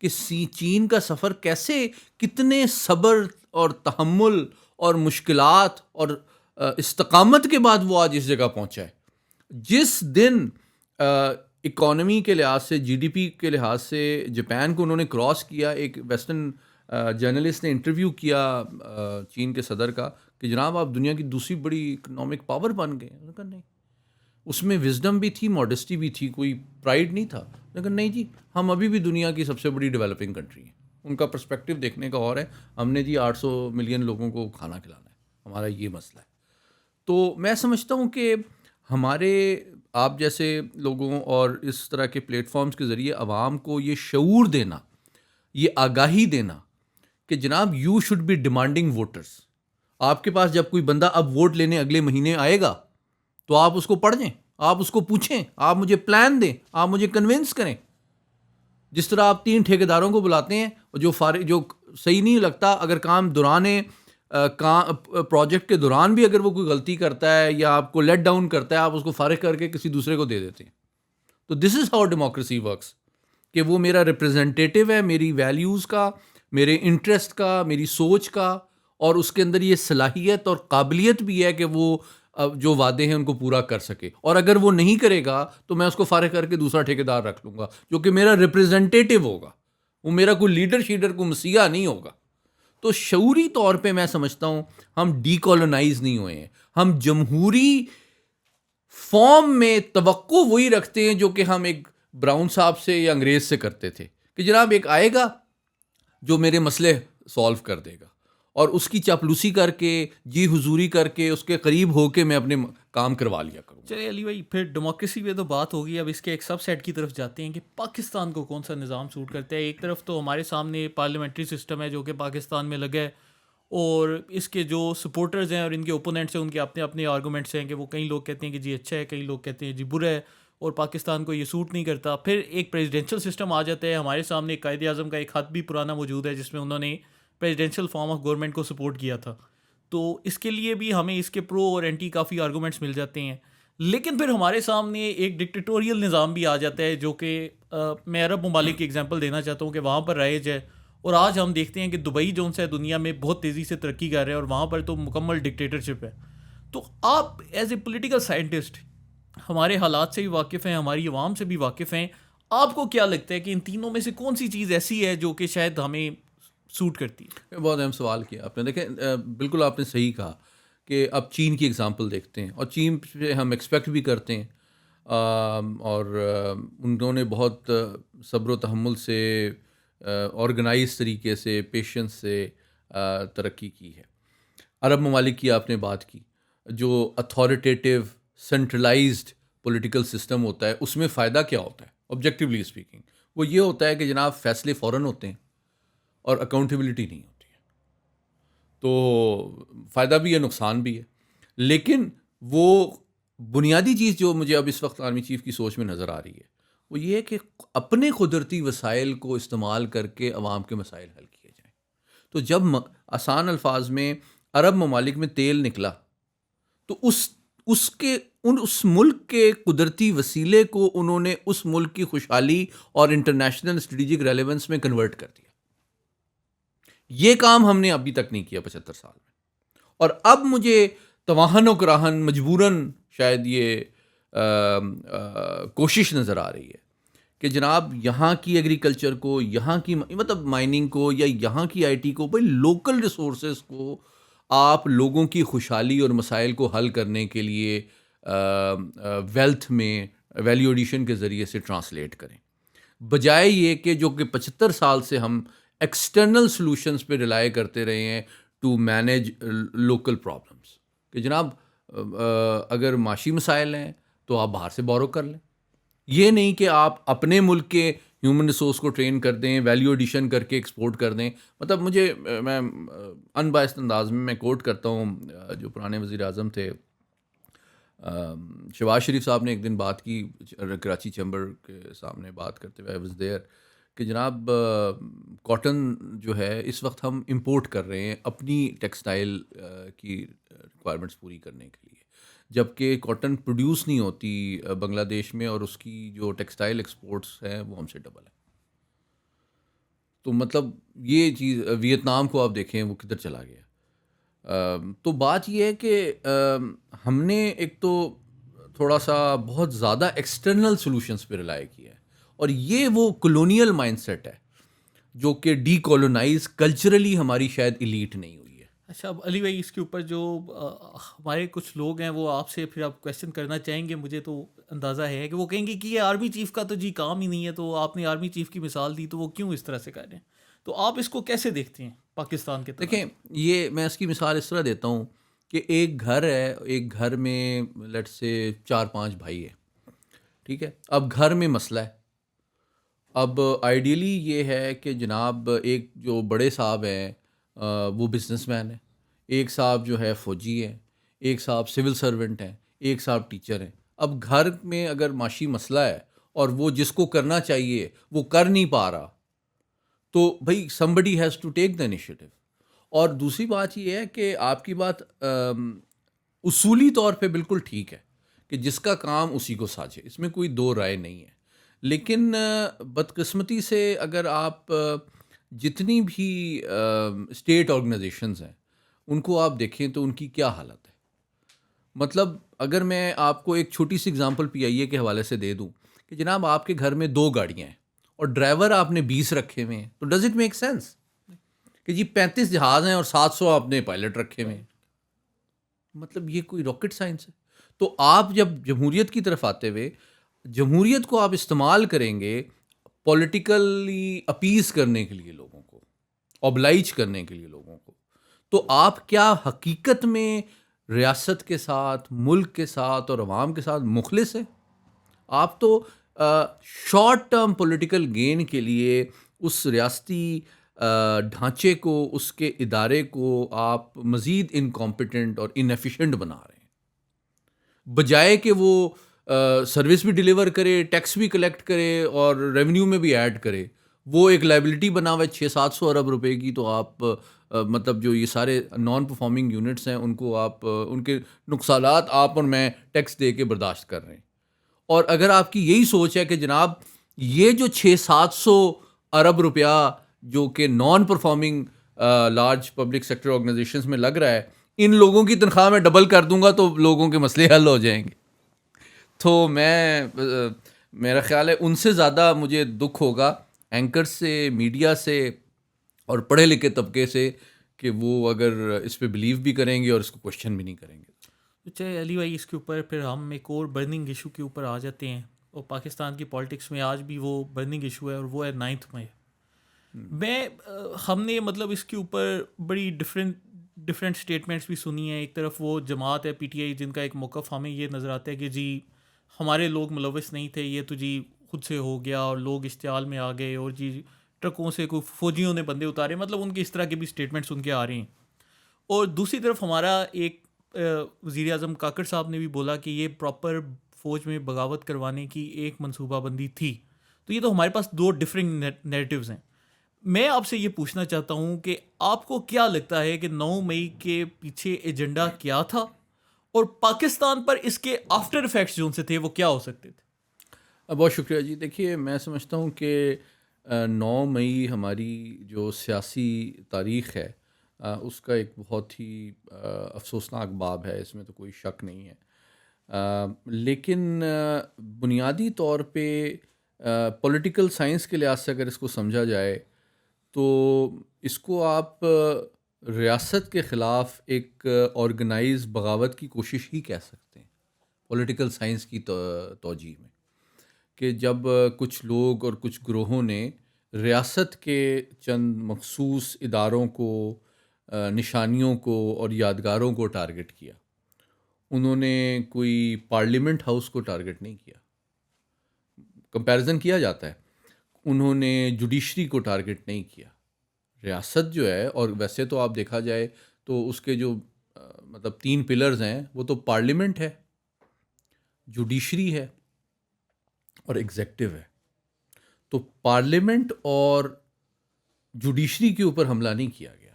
کہ چین کا سفر کیسے، کتنے صبر اور تحمل اور مشکلات اور استقامت کے بعد وہ آج اس جگہ پہنچا ہے. جس دن اکانومی کے لحاظ سے، جی ڈی پی کے لحاظ سے جاپان کو انہوں نے کراس کیا، ایک ویسٹرن جرنلسٹ نے انٹرویو کیا چین کے صدر کا کہ جناب آپ دنیا کی دوسری بڑی اکنامک پاور بن گئے. انہوں نے کہا نہیں. اس میں وزڈم بھی تھی، ماڈسٹی بھی تھی، کوئی پرائیڈ نہیں تھا. لیکن نہیں جی، ہم ابھی بھی دنیا کی سب سے بڑی ڈیولپنگ کنٹری ہیں. ان کا پرسپیکٹو دیکھنے کا اور ہے. ہم نے جی 800 ملین لوگوں کو کھانا کھلانا ہے، ہمارا یہ مسئلہ ہے. تو میں سمجھتا ہوں کہ ہمارے آپ جیسے لوگوں اور اس طرح کے پلیٹ فارمز کے ذریعے عوام کو یہ شعور دینا، یہ آگاہی دینا کہ جناب you should be demanding voters. آپ کے پاس جب کوئی بندہ اب ووٹ لینے اگلے مہینے آئے گا تو آپ اس کو پڑھیں، آپ اس کو پوچھیں، آپ مجھے پلان دیں، آپ مجھے کنونس کریں. جس طرح آپ 3 ٹھیکیداروں کو بلاتے ہیں، جو صحیح نہیں لگتا، اگر کام دوران پروجیکٹ کے دوران بھی اگر وہ کوئی غلطی کرتا ہے یا آپ کو لیٹ ڈاؤن کرتا ہے، آپ اس کو فارغ کر کے کسی دوسرے کو دے دیتے ہیں. تو دس از ہاؤ ڈیموکریسی ورکس، کہ وہ میرا ریپرزینٹیٹیو ہے، میری ویلیوز کا، میرے انٹرسٹ کا، میری سوچ کا، اور اس کے اندر یہ صلاحیت اور قابلیت بھی ہے کہ وہ جو وعدے ہیں ان کو پورا کر سکے. اور اگر وہ نہیں کرے گا تو میں اس کو فارغ کر کے دوسرا ٹھیکیدار رکھ لوں گا جو کہ میرا ریپرزینٹیٹیو ہوگا. وہ میرا کوئی لیڈر شیڈر کوئی مسیحا نہیں ہوگا. تو شعوری طور پہ میں سمجھتا ہوں ہم ڈی کالونائز نہیں ہوئے ہیں. ہم جمہوری فارم میں توقع وہی رکھتے ہیں جو کہ ہم ایک براؤن صاحب سے یا انگریز سے کرتے تھے کہ جناب ایک آئے گا جو میرے مسئلے سولو کر دے گا، اور اس کی چاپلوسی کر کے، جی حضوری کر کے، اس کے قریب ہو کے میں اپنے کام کروا لیا کروں. چلیے علی بھائی، پھر ڈیموکریسی پہ تو بات ہوگی، اب اس کے ایک سب سیٹ کی طرف جاتے ہیں کہ پاکستان کو کون سا نظام سوٹ کرتا ہے. ایک طرف تو ہمارے سامنے پارلیمنٹری سسٹم ہے جو کہ پاکستان میں لگا ہے، اور اس کے جو سپورٹرز ہیں اور ان کے اوپوننٹس ہیں ان کے اپنے اپنے آرگومنٹس ہیں کہ وہ کئی لوگ کہتے ہیں کہ جی اچھا ہے، کئی لوگ کہتے ہیں جی برا ہے اور پاکستان کو یہ سوٹ نہیں کرتا. پھر ایک پریزیڈینشل سسٹم آ جاتا ہے. ہمارے سامنے قائد اعظم کا ایک خط بھی پرانا موجود ہے جس میں انہوں نے پریزیڈینشل فارم آف گورنمنٹ کو سپورٹ کیا تھا. تو اس کے لیے بھی ہمیں اس کے پرو اور اینٹی کافی آرگومنٹس مل جاتے ہیں. لیکن پھر ہمارے سامنے ایک ڈکٹیٹوریل نظام بھی آ جاتا ہے جو کہ میں عرب ممالک کی ایگزامپل دینا چاہتا ہوں کہ وہاں پر رائج ہے. اور آج ہم دیکھتے ہیں کہ دبئی جو ہے دنیا میں بہت تیزی سے ترقی کر رہے ہیں اور وہاں پر تو مکمل ڈکٹیٹرشپ ہے. تو آپ ایز اے پولیٹیکل سائنٹسٹ ہمارے حالات سے بھی واقف ہیں، ہماری عوام سے بھی واقف ہیں. آپ کو کیا لگتا ہے کہ ان تینوں میں سے کون سی چیز ایسی ہے جو کہ شاید ہمیں سوٹ کرتی ہے؟ بہت اہم سوال کیا آپ نے. دیکھیں بالکل آپ نے صحیح کہا کہ اب چین کی اگزامپل دیکھتے ہیں، اور چین سے ہم ایکسپیکٹ بھی کرتے ہیں، اور انہوں نے بہت صبر و تحمل سے، آرگنائز طریقے سے، پیشنس سے ترقی کی ہے. عرب ممالک کی آپ نے بات کی، جو اتھارٹیٹیو سینٹرلائزڈ پولیٹیکل سسٹم ہوتا ہے، اس میں فائدہ کیا ہوتا ہے آبجیکٹیولی اسپیکنگ؟ وہ یہ ہوتا ہے کہ جناب فیصلے فوراً ہوتے ہیں اور اکاؤنٹیبلٹی نہیں ہوتی ہے. تو فائدہ بھی ہے، نقصان بھی ہے. لیکن وہ بنیادی چیز جو مجھے اب اس وقت آرمی چیف کی سوچ میں نظر آ رہی ہے وہ یہ ہے کہ اپنے قدرتی وسائل کو استعمال کر کے عوام کے مسائل حل کیے جائیں. تو جب آسان الفاظ میں عرب ممالک میں تیل نکلا تو اس ملک کے قدرتی وسیلے کو انہوں نے اس ملک کی خوشحالی اور انٹرنیشنل اسٹریٹجک ریلیونس میں کنورٹ کر دیا. یہ کام ہم نے ابھی تک نہیں کیا 75 سال میں. اور اب مجھے تواہن و کراہن مجبوراً شاید یہ کوشش نظر آ رہی ہے کہ جناب یہاں کی ایگریکلچر کو، یہاں کی مطلب مائننگ کو، یا یہاں کی آئی ٹی کو، بھائی لوکل ریسورسز کو آپ لوگوں کی خوشحالی اور مسائل کو حل کرنے کے لیے ویلتھ میں ویلیو ایڈیشن کے ذریعے سے ٹرانسلیٹ کریں، بجائے یہ کہ جو کہ 75 سال سے ہم ایکسٹرنل سلوشنز پہ ریلائی کرتے رہے ہیں ٹو مینیج لوکل پرابلمس. کہ جناب اگر معاشی مسائل ہیں تو آپ باہر سے بورو کر لیں. یہ نہیں کہ آپ اپنے ملک کے ہیومن ریسورس کو ٹرین کر دیں، ویلیو ایڈیشن کر کے ایکسپورٹ کر دیں. مطلب مجھے، میں ان بائسڈ انداز میں کورٹ کرتا ہوں جو پرانے وزیر اعظم تھے شہباز شریف صاحب نے ایک دن بات کی کراچی چیمبر کے سامنے بات کرتے ہوئے، آئی واز دیئر، کہ جناب کاٹن جو ہے اس وقت ہم امپورٹ کر رہے ہیں اپنی ٹیکسٹائل کی ریکوائرمنٹس پوری کرنے کے لیے، جبکہ کاٹن پروڈیوس نہیں ہوتی بنگلہ دیش میں، اور اس کی جو ٹیکسٹائل ایکسپورٹس ہیں وہ ہم سے ڈبل ہے. تو مطلب یہ چیز ویتنام کو آپ دیکھیں وہ کدھر چلا گیا. تو بات یہ ہے کہ ہم نے ایک تو تھوڑا سا بہت زیادہ ایکسٹرنل سولوشنس پہ ریلائی کیا ہے، اور یہ وہ کلونیل مائنڈ سیٹ ہے جو کہ ڈی کولونائز کلچرلی ہماری شاید ایلیٹ نہیں ہوئی ہے. اچھا، اب علی بھائی اس کے اوپر جو ہمارے کچھ لوگ ہیں وہ آپ سے پھر آپ کویشچن کرنا چاہیں گے، مجھے تو اندازہ ہے کہ وہ کہیں گے کہ یہ آرمی چیف کا تو جی کام ہی نہیں ہے، تو آپ نے آرمی چیف کی مثال دی تو وہ کیوں اس طرح سے کر رہے ہیں؟ تو آپ اس کو کیسے دیکھتے ہیں پاکستان کے دیکھیں، تناظر؟ یہ میں اس کی مثال اس طرح دیتا ہوں کہ ایک گھر ہے، ایک گھر میں لیٹ سے 4-5 بھائی ہیں، ٹھیک ہے. اب گھر میں مسئلہ ہے. اب آئیڈیلی یہ ہے کہ جناب ایک جو بڑے صاحب ہیں وہ بزنس مین ہیں، ایک صاحب جو ہے فوجی ہیں، ایک صاحب سول سرونٹ ہیں، ایک صاحب ٹیچر ہیں. اب گھر میں اگر معاشی مسئلہ ہے اور وہ جس کو کرنا چاہیے وہ کر نہیں پا رہا، تو بھائی somebody has to take the initiative. اور دوسری بات یہ ہے کہ آپ کی بات اصولی طور پہ بالکل ٹھیک ہے کہ جس کا کام اسی کو ساجے، اس میں کوئی دو رائے نہیں ہے. لیکن بدقسمتی سے اگر آپ جتنی بھی اسٹیٹ آرگنائزیشنز ہیں ان کو آپ دیکھیں تو ان کی کیا حالت ہے. مطلب اگر میں آپ کو ایک چھوٹی سی اگزامپل پی آئی اے کے حوالے سے دے دوں کہ جناب آپ کے گھر میں 2 گاڑیاں ہیں اور ڈرائیور آپ نے 20 رکھے ہوئے ہیں، تو ڈز اٹ میک سینس کہ جی 35 جہاز ہیں اور 700 آپ نے پائلٹ رکھے ہوئے ہیں؟ مطلب یہ کوئی راکٹ سائنس ہے؟ تو آپ جب جمہوریت کی طرف آتے ہوئے جمہوریت کو آپ استعمال کریں گے پولیٹیکلی اپیز کرنے کے لیے لوگوں کو، اوبلائج کرنے کے لیے لوگوں کو، تو آپ کیا حقیقت میں ریاست کے ساتھ، ملک کے ساتھ اور عوام کے ساتھ مخلص ہیں؟ آپ تو شارٹ ٹرم پولیٹیکل گین کے لیے اس ریاستی ڈھانچے کو، اس کے ادارے کو آپ مزید انکمپیٹنٹ اور انیفیشینٹ بنا رہے ہیں، بجائے کہ وہ سروس بھی ڈیلیور کرے، ٹیکس بھی کلیکٹ کرے اور ریونیو میں بھی ایڈ کرے. وہ ایک لائبلٹی بنا ہوا ہے 600-700 ارب روپے کی. تو آپ مطلب جو یہ سارے نان پرفارمنگ یونٹس ہیں ان کو آپ ان کے نقصانات آپ اور میں ٹیکس دے کے برداشت کر رہے ہیں. اور اگر آپ کی یہی سوچ ہے کہ جناب یہ جو 600-700 ارب روپیہ جو کہ non performing large public sector organisations میں لگ رہا ہے، ان لوگوں کی تنخواہ میں ڈبل کر دوں گا تو لوگوں کے مسئلے حل ہو جائیں گے. تو میرا خیال ہے ان سے زیادہ مجھے دکھ ہوگا اینکر سے، میڈیا سے اور پڑھے لکھے طبقے سے کہ وہ اگر اس پہ بلیو بھی کریں گے اور اس کو کوشچن بھی نہیں کریں گے. چاہے علی بھائی اس کے اوپر پھر ہم ایک اور برننگ ایشو کے اوپر آ جاتے ہیں، اور پاکستان کی پالیٹکس میں آج بھی وہ برننگ ایشو ہے، اور وہ ہے 9th مئی. ہم نے مطلب اس کے اوپر بڑی ڈفرینٹ اسٹیٹمنٹس بھی سنی ہیں. ایک طرف وہ جماعت ہے PTI جن کا ایک موقف ہمیں یہ نظر آتا ہے کہ جی ہمارے لوگ ملوث نہیں تھے، یہ تو جی خود سے ہو گیا اور لوگ اشتعال میں آ گئے، اور جی ٹرکوں سے کوئی فوجیوں نے بندے اتارے، مطلب ان کے اس طرح کے بھی اسٹیٹمنٹس ان کے آ رہے ہیں. اور دوسری طرف ہمارا ایک وزیر اعظم کاکڑ صاحب نے بھی بولا کہ یہ پراپر فوج میں بغاوت کروانے کی ایک منصوبہ بندی تھی. تو یہ تو ہمارے پاس 2 ڈفرینٹ نیریٹیوز ہیں. میں آپ سے یہ پوچھنا چاہتا ہوں کہ آپ کو کیا لگتا ہے کہ 9 مئی کے پیچھے ایجنڈا کیا تھا، اور پاکستان پر اس کے آفٹر افیکٹس جو ان سے تھے وہ کیا ہو سکتے تھے؟ بہت شکریہ جی. دیکھیے میں سمجھتا ہوں کہ 9 مئی ہماری جو سیاسی تاریخ ہے اس کا ایک بہت ہی افسوسناک باب ہے، اس میں تو کوئی شک نہیں ہے. لیکن بنیادی طور پہ پولیٹیکل سائنس کے لحاظ سے اگر اس کو سمجھا جائے تو اس کو آپ ریاست کے خلاف ایک آرگنائز بغاوت کی کوشش ہی کہہ سکتے ہیں پولیٹیکل سائنس کی توجہ میں، کہ جب کچھ لوگ اور کچھ گروہوں نے ریاست کے چند مخصوص اداروں کو، نشانیوں کو اور یادگاروں کو ٹارگٹ کیا. انہوں نے کوئی پارلیمنٹ ہاؤس کو ٹارگٹ نہیں کیا، کمپیریزن کیا جاتا ہے. انہوں نے جوڈیشری کو ٹارگٹ نہیں کیا. ریاست جو ہے، اور ویسے تو آپ دیکھا جائے تو اس کے جو مطلب 3 پلرز ہیں وہ تو پارلیمنٹ ہے، جوڈیشری ہے اور ایگزیکٹو ہے. تو پارلیمنٹ اور جوڈیشری کے اوپر حملہ نہیں کیا گیا.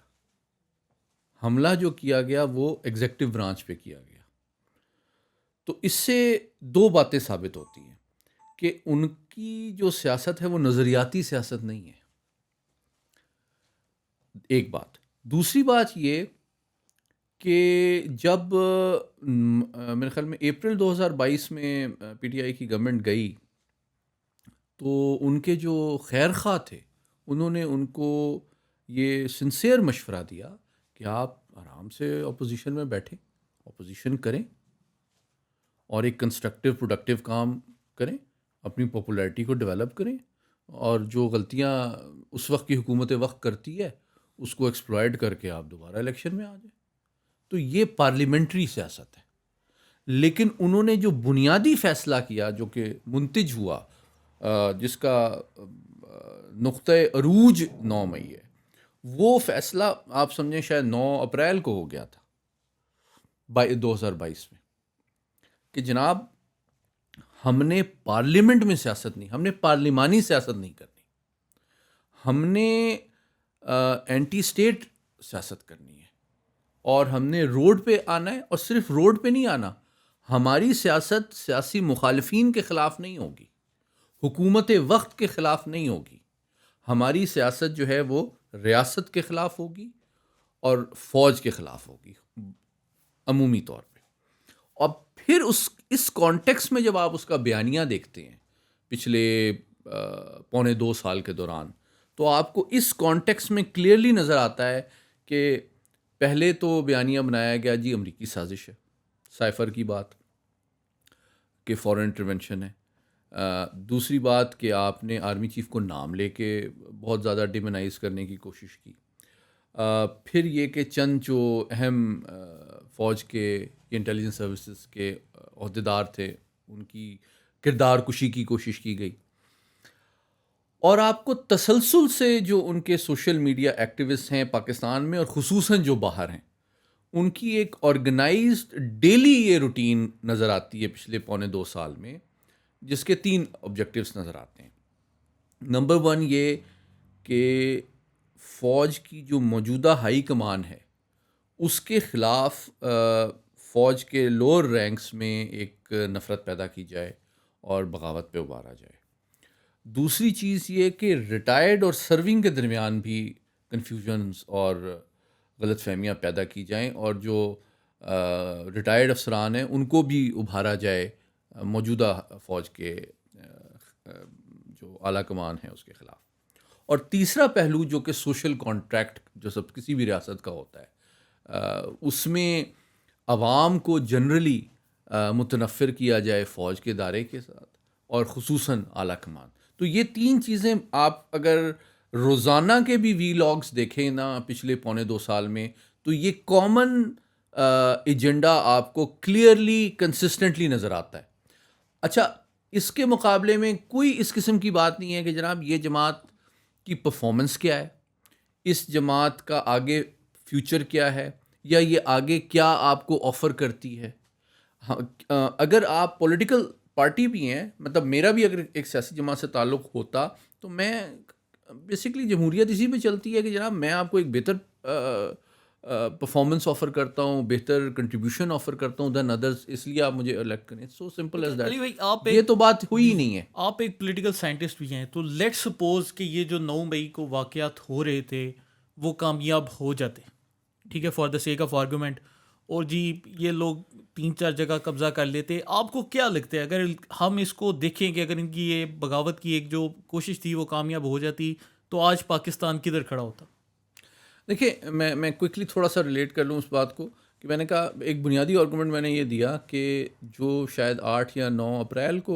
حملہ جو کیا گیا وہ ایگزیکٹو برانچ پہ کیا گیا. تو اس سے دو باتیں ثابت ہوتی ہیں کہ ان کی جو سیاست ہے وہ نظریاتی سیاست نہیں ہے. ایک بات. دوسری بات یہ کہ جب میرے خیال میں اپریل 2022 میں پی ٹی آئی کی گورنمنٹ گئی تو ان کے جو خیر خواہ تھے انہوں نے ان کو یہ سنسیئر مشورہ دیا کہ آپ آرام سے اپوزیشن میں بیٹھیں, اپوزیشن کریں اور ایک کنسٹرکٹیو پروڈکٹیو کام کریں, اپنی پاپولیرٹی کو ڈیولپ کریں, اور جو غلطیاں اس وقت کی حکومت وقت کرتی ہے اس کو ایکسپلائٹ کر کے آپ دوبارہ الیکشن میں آ جائیں. تو یہ پارلیمنٹری سیاست ہے. لیکن انہوں نے جو بنیادی فیصلہ کیا جو کہ منتج ہوا, جس کا نقطۂ عروج 9 مئی ہے, وہ فیصلہ آپ سمجھیں شاید 9 اپریل کو ہو گیا تھا 2022 میں, کہ جناب ہم نے پارلیمنٹ میں سیاست نہیں, ہم نے پارلیمانی سیاست نہیں کرنی, ہم نے اینٹی اسٹیٹ سیاست کرنی ہے, اور ہم نے روڈ پہ آنا ہے. اور صرف روڈ پہ نہیں آنا, ہماری سیاست سیاسی مخالفین کے خلاف نہیں ہوگی, حکومت وقت کے خلاف نہیں ہوگی. ہماری سیاست جو ہے وہ ریاست کے خلاف ہوگی اور فوج کے خلاف ہوگی عمومی طور پہ. اور پھر اس کانٹیکس میں جب آپ اس کا بیانیہ دیکھتے ہیں پچھلے 1.25 سال کے دوران, تو آپ کو اس کانٹیکس میں کلیئرلی نظر آتا ہے کہ پہلے تو بیانیہ بنایا گیا جی امریکی سازش ہے, سائفر کی بات کہ فورن انٹرونشن ہے. دوسری بات کہ آپ نے آرمی چیف کو نام لے کے بہت زیادہ ڈیمونائز کرنے کی کوشش کی. پھر یہ کہ چند جو اہم فوج کے انٹیلیجنس سروسز کے عہدیدار تھے ان کی کردار کشی کی کوشش کی گئی. اور آپ کو تسلسل سے جو ان کے سوشل میڈیا ایکٹیوسٹ ہیں پاکستان میں اور خصوصاً جو باہر ہیں, ان کی ایک آرگنائزڈ ڈیلی یہ روٹین نظر آتی ہے پچھلے 1.25 سال میں, جس کے 3 آبجیکٹیوز نظر آتے ہیں. نمبر 1 یہ کہ فوج کی جو موجودہ ہائی کمان ہے اس کے خلاف فوج کے لوور رینکس میں ایک نفرت پیدا کی جائے اور بغاوت پہ ابھارا جائے. دوسری چیز یہ کہ ریٹائرڈ اور سرونگ کے درمیان بھی کنفیوژنز اور غلط فہمیاں پیدا کی جائیں, اور جو ریٹائرڈ افسران ہیں ان کو بھی ابھارا جائے موجودہ فوج کے جو اعلیٰ کمان ہے اس کے خلاف. اور تیسرا پہلو جو کہ سوشل کانٹریکٹ جو سب کسی بھی ریاست کا ہوتا ہے, اس میں عوام کو جنرلی متنفر کیا جائے فوج کے ادارے کے ساتھ اور خصوصاً اعلیٰ کمان. تو یہ 3 چیزیں آپ اگر روزانہ کے بھی وی لاگس دیکھیں نا پچھلے 1.25 سال میں, تو یہ کامن ایجنڈا آپ کو کلیئرلی کنسسٹنٹلی نظر آتا ہے. اچھا, اس کے مقابلے میں کوئی اس قسم کی بات نہیں ہے کہ جناب یہ جماعت کی پرفارمنس کیا ہے, اس جماعت کا آگے فیوچر کیا ہے, یا یہ آگے کیا آپ کو آفر کرتی ہے. اگر آپ پولیٹیکل پارٹی بھی ہیں, مطلب میرا بھی اگر ایک سیاسی جماعت سے تعلق ہوتا تو میں بیسکلی جمہوریت اسی پہ چلتی ہے کہ جناب میں آپ کو ایک بہتر پرفارمنس آفر کرتا ہوں, بہتر کنٹریبیوشن آفر کرتا ہوں دین ادرس, اس لیے آپ مجھے الیکٹ کریں. So simple as that. یہ تو بات ہوئی ہی نہیں ہے. آپ ایک پولیٹیکل سائنٹسٹ بھی ہیں, تو لیٹ سپوز کہ یہ جو 9 مئی کو واقعات ہو رہے تھے وہ کامیاب ہو جاتے, ٹھیک ہے, for the sake of argument, اور جی یہ لوگ 3-4 جگہ قبضہ کر لیتے, آپ کو کیا لگتا ہے اگر ہم اس کو دیکھیں کہ اگر ان کی یہ بغاوت کی ایک جو کوشش تھی وہ کامیاب ہو جاتی تو آج پاکستان کدھر کھڑا ہوتا؟ دیکھیے میں کوئکلی تھوڑا سا ریلیٹ کر لوں اس بات کو کہ میں نے کہا ایک بنیادی آرگومنٹ میں نے یہ دیا کہ جو شاید 8 یا 9 اپریل کو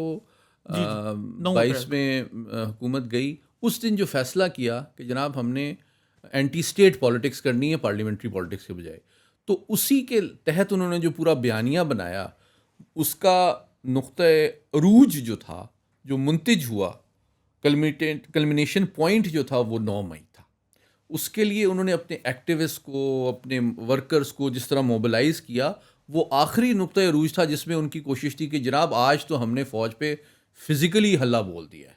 22 میں حکومت گئی, اس دن جو فیصلہ کیا کہ جناب ہم نے اینٹی اسٹیٹ پالیٹکس کرنی ہے پارلیمنٹری پالیٹکس کے بجائے, تو اسی کے تحت انہوں نے جو پورا بیانیہ بنایا اس کا نقطۂ عروج جو تھا, جو منتج ہوا, کلمینیشن پوائنٹ جو تھا وہ 9 مئی تھا. اس کے لیے انہوں نے اپنے ایکٹیوسٹ کو, اپنے ورکرز کو جس طرح موبلائز کیا, وہ آخری نقطۂ عروج تھا جس میں ان کی کوشش تھی کہ جناب آج تو ہم نے فوج پہ فزیکلی حلہ بول دیا ہے,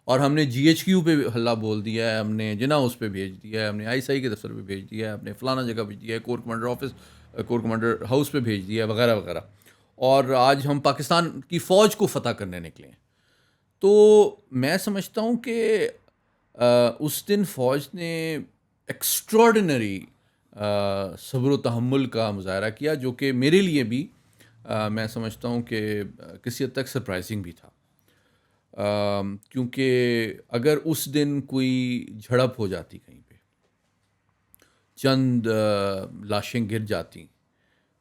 اور ہم نے جی ایچ کیو پہ ہلہ بول دیا ہے, ہم نے جنا اس پہ بھیج دیا ہے, ہم نے آئی ایس آئی کے دفتر پہ بھیج دیا ہے, ہم نے فلانا جگہ بھیج دیا ہے, corps commander office, corps commander house پہ بھیج دیا ہے, وغیرہ وغیرہ. اور آج ہم پاکستان کی فوج کو فتح کرنے نکلے ہیں. تو میں سمجھتا ہوں کہ اس دن فوج نے ایکسٹراڈنری صبر و تحمل کا مظاہرہ کیا, جو کہ میرے لیے بھی میں سمجھتا ہوں کہ کسی حد تک سرپرائزنگ بھی تھا. کیونکہ اگر اس دن کوئی جھڑپ ہو جاتی کہیں پہ, چند لاشیں گر جاتی,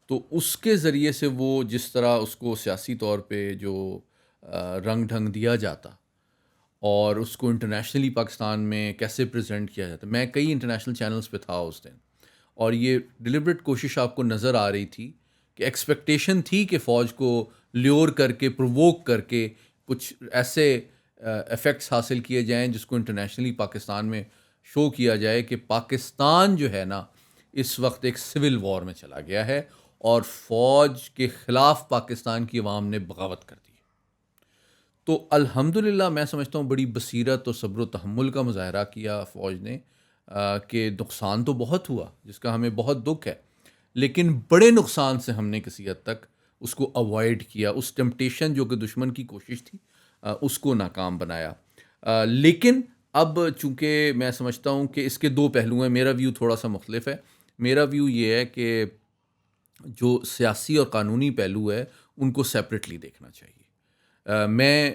تو اس کے ذریعے سے وہ جس طرح اس کو سیاسی طور پہ جو رنگ ڈھنگ دیا جاتا اور اس کو انٹرنیشنلی پاکستان میں کیسے پریزنٹ کیا جاتا. میں کئی انٹرنیشنل چینلز پہ تھا اس دن, اور یہ ڈیلیبریٹ کوشش آپ کو نظر آ رہی تھی کہ ایکسپیکٹیشن تھی کہ فوج کو لیور کر کے, پرووک کر کے کچھ ایسے ایفیکٹس حاصل کیے جائیں جس کو انٹرنیشنلی پاکستان میں شو کیا جائے کہ پاکستان جو ہے نا اس وقت ایک سول وار میں چلا گیا ہے اور فوج کے خلاف پاکستان کی عوام نے بغاوت کر دی. تو الحمدللہ میں سمجھتا ہوں بڑی بصیرت اور صبر و تحمل کا مظاہرہ کیا فوج نے, کہ نقصان تو بہت ہوا جس کا ہمیں بہت دکھ ہے, لیکن بڑے نقصان سے ہم نے کسی حد تک اس کو اوائڈ کیا. اس ٹیمپٹیشن جو کہ دشمن کی کوشش تھی اس کو ناکام بنایا. لیکن اب چونکہ میں سمجھتا ہوں کہ اس کے دو پہلو ہیں, میرا ویو تھوڑا سا مختلف ہے. میرا ویو یہ ہے کہ جو سیاسی اور قانونی پہلو ہے ان کو سیپریٹلی دیکھنا چاہیے. میں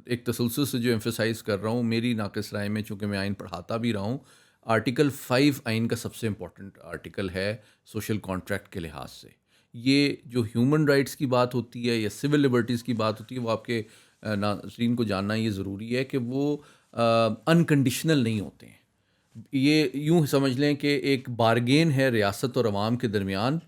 ایک تسلسل سے جو ایمفیسائز کر رہا ہوں, میری ناقص رائے میں, چونکہ میں آئین پڑھاتا بھی رہا ہوں, آرٹیکل 5 آئین کا سب سے امپورٹنٹ آرٹیکل ہے سوشل کانٹریکٹ کے لحاظ سے. یہ جو ہیومن رائٹس کی بات ہوتی ہے یا سول لبرٹیز کی بات ہوتی ہے, وہ آپ کے ناظرین کو جاننا یہ ضروری ہے کہ وہ انکنڈیشنل نہیں ہوتے ہیں. یہ یوں سمجھ لیں کہ ایک بارگین ہے ریاست اور عوام کے درمیان,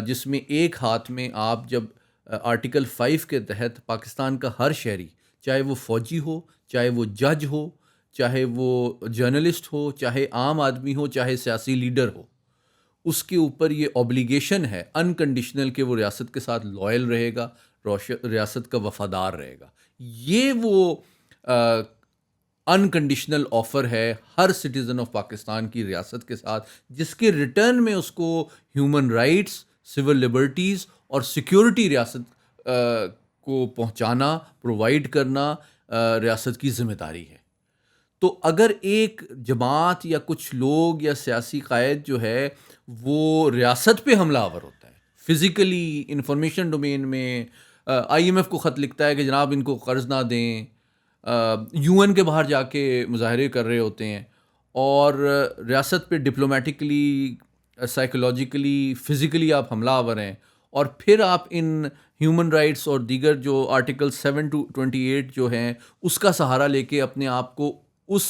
جس میں ایک ہاتھ میں آپ جب آرٹیکل 5 کے تحت پاکستان کا ہر شہری, چاہے وہ فوجی ہو, چاہے وہ جج ہو, چاہے وہ جرنلسٹ ہو, چاہے عام آدمی ہو, چاہے سیاسی لیڈر ہو, اس کے اوپر یہ اوبلیگیشن ہے انکنڈیشنل کہ وہ ریاست کے ساتھ لائل رہے گا, ریاست کا وفادار رہے گا. یہ وہ انکنڈیشنل آفر ہے ہر سٹیزن آف پاکستان کی ریاست کے ساتھ, جس کے ریٹرن میں اس کو ہیومن رائٹس, سول لبرٹیز اور سیکیورٹی ریاست کو پہنچانا, پرووائڈ کرنا ریاست کی ذمہ داری ہے. تو اگر ایک جماعت یا کچھ لوگ یا سیاسی قائد جو ہے وہ ریاست پہ حملہ آور ہوتا ہے فزیکلی, انفارمیشن ڈومین میں, آئی ایم ایف کو خط لکھتا ہے کہ جناب ان کو قرض نہ دیں, یو این کے باہر جا کے مظاہرے کر رہے ہوتے ہیں, اور ریاست پہ ڈپلومیٹکلی, سائیکولوجیکلی, فزیکلی آپ حملہ آور ہیں, اور پھر آپ ان ہیومن رائٹس اور دیگر جو آرٹیکل 7 to 28 جو ہیں اس کا سہارا لے کے اپنے آپ کو اس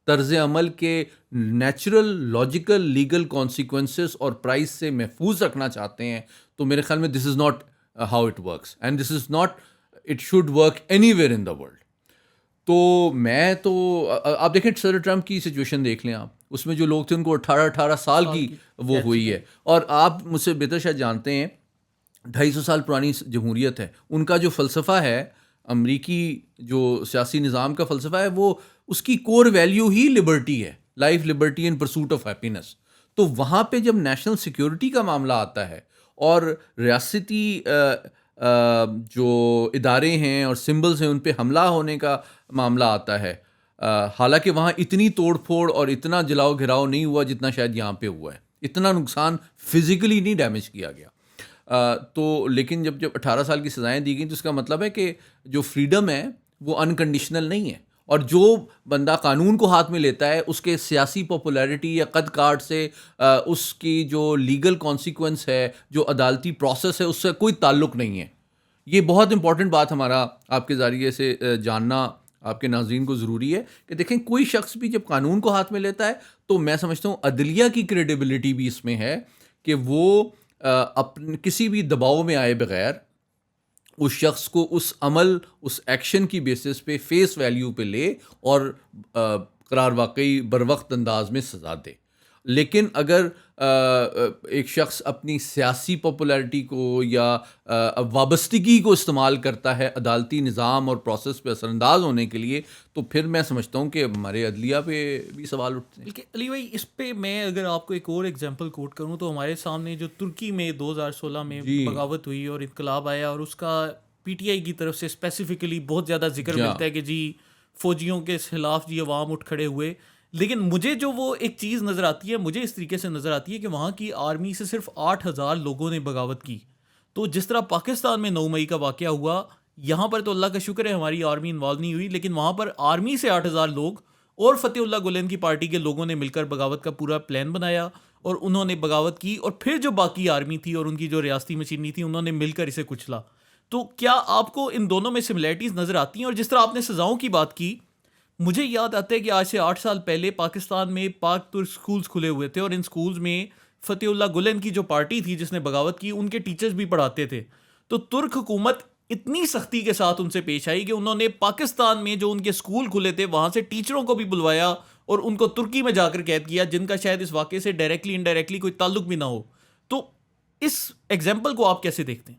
طرز عمل کے نیچرل, لاجیکل, لیگل کانسیکوینسز اور پرائز سے محفوظ رکھنا چاہتے ہیں, تو میرے خیال میں this is not how it works and this is not it should work anywhere in the world. تو میں تو آپ دیکھیں صدر ٹرمپ کی سچویشن دیکھ لیں آپ, اس میں جو لوگ تھے ان کو 18 سال کی وہ ہوئی ہے, اور آپ مجھ سے بہتر شاید جانتے ہیں 250 سال پرانی جمہوریت ہے, ان کا جو فلسفہ ہے, امریکی جو سیاسی نظام کا فلسفہ ہے, وہ اس کی کور ویلیو ہی لبرٹی ہے, life, Liberty and pursuit of happiness. تو وہاں پہ جب نیشنل سیکیورٹی کا معاملہ آتا ہے اور ریاستی جو ادارے ہیں اور سمبلز ہیں ان پہ حملہ ہونے کا معاملہ آتا ہے, حالانکہ وہاں اتنی توڑ پھوڑ اور اتنا جلاؤ گھراؤ نہیں ہوا جتنا شاید یہاں پہ ہوا ہے, اتنا نقصان فزیکلی نہیں ڈیمیج کیا گیا. تو لیکن جب 18 سال کی سزائیں دی گئیں تو اس کا مطلب ہے کہ جو فریڈم ہے وہ انکنڈیشنل نہیں ہے, اور جو بندہ قانون کو ہاتھ میں لیتا ہے اس کے سیاسی پاپولیرٹی یا قد کاٹ سے, اس کی جو لیگل کانسیکوینس ہے, جو عدالتی پروسیس ہے, اس سے کوئی تعلق نہیں ہے. یہ بہت امپورٹنٹ بات ہمارا آپ کے ذریعے سے جاننا آپ کے ناظرین کو ضروری ہے کہ دیکھیں کوئی شخص بھی جب قانون کو ہاتھ میں لیتا ہے تو میں سمجھتا ہوں عدلیہ کی کریڈیبلٹی بھی اس میں ہے کہ وہ اپنے کسی بھی دباؤ میں آئے بغیر اس شخص کو اس عمل, اس ایکشن کی بیسس پہ فیس ویلیو پہ لے اور قرار واقعی بر وقت انداز میں سزا دے. لیکن اگر ایک شخص اپنی سیاسی پاپولیرٹی کو یا وابستگی کو استعمال کرتا ہے عدالتی نظام اور پروسیس پہ اثر انداز ہونے کے لیے، تو پھر میں سمجھتا ہوں کہ ہمارے عدلیہ پہ بھی سوال اٹھتے ہیں. بلکہ علی بھائی اس پہ میں اگر آپ کو ایک اور ایگزامپل کوٹ کروں تو ہمارے سامنے جو ترکی میں 2016 میں جی بغاوت ہوئی اور انقلاب آیا، اور اس کا پی ٹی آئی کی طرف سے اسپیسیفکلی بہت زیادہ ذکر جا ملتا ہے کہ جی فوجیوں کے خلاف جی عوام اٹھ کھڑے ہوئے. لیکن مجھے جو وہ ایک چیز نظر آتی ہے، مجھے اس طریقے سے نظر آتی ہے کہ وہاں کی آرمی سے صرف 8,000 لوگوں نے بغاوت کی. تو جس طرح پاکستان میں 9 مئی کا واقعہ ہوا، یہاں پر تو اللہ کا شکر ہے ہماری آرمی انوالو نہیں ہوئی، لیکن وہاں پر آرمی سے 8,000 لوگ اور فتح اللہ گلین کی پارٹی کے لوگوں نے مل کر بغاوت کا پورا پلان بنایا اور انہوں نے بغاوت کی، اور پھر جو باقی آرمی تھی اور ان کی جو ریاستی مشینری تھی انہوں نے مل کر اسے کچلا. تو کیا آپ کو ان دونوں میں سملیرٹیز نظر آتی ہیں؟ اور جس طرح آپ نے سزاؤں کی بات کی، مجھے یاد آتا ہے کہ آج سے 8 سال پہلے پاکستان میں پاک ترک سکولز کھلے ہوئے تھے، اور ان سکولز میں فتح اللہ گلین کی جو پارٹی تھی جس نے بغاوت کی، ان کے ٹیچرز بھی پڑھاتے تھے. تو ترک حکومت اتنی سختی کے ساتھ ان سے پیش آئی کہ انہوں نے پاکستان میں جو ان کے سکول کھلے تھے وہاں سے ٹیچروں کو بھی بلوایا اور ان کو ترکی میں جا کر قید کیا، جن کا شاید اس واقعے سے ڈائریکٹلی انڈائریکٹلی کوئی تعلق بھی نہ ہو. تو اس ایگزامپل کو آپ کیسے دیکھتے ہیں؟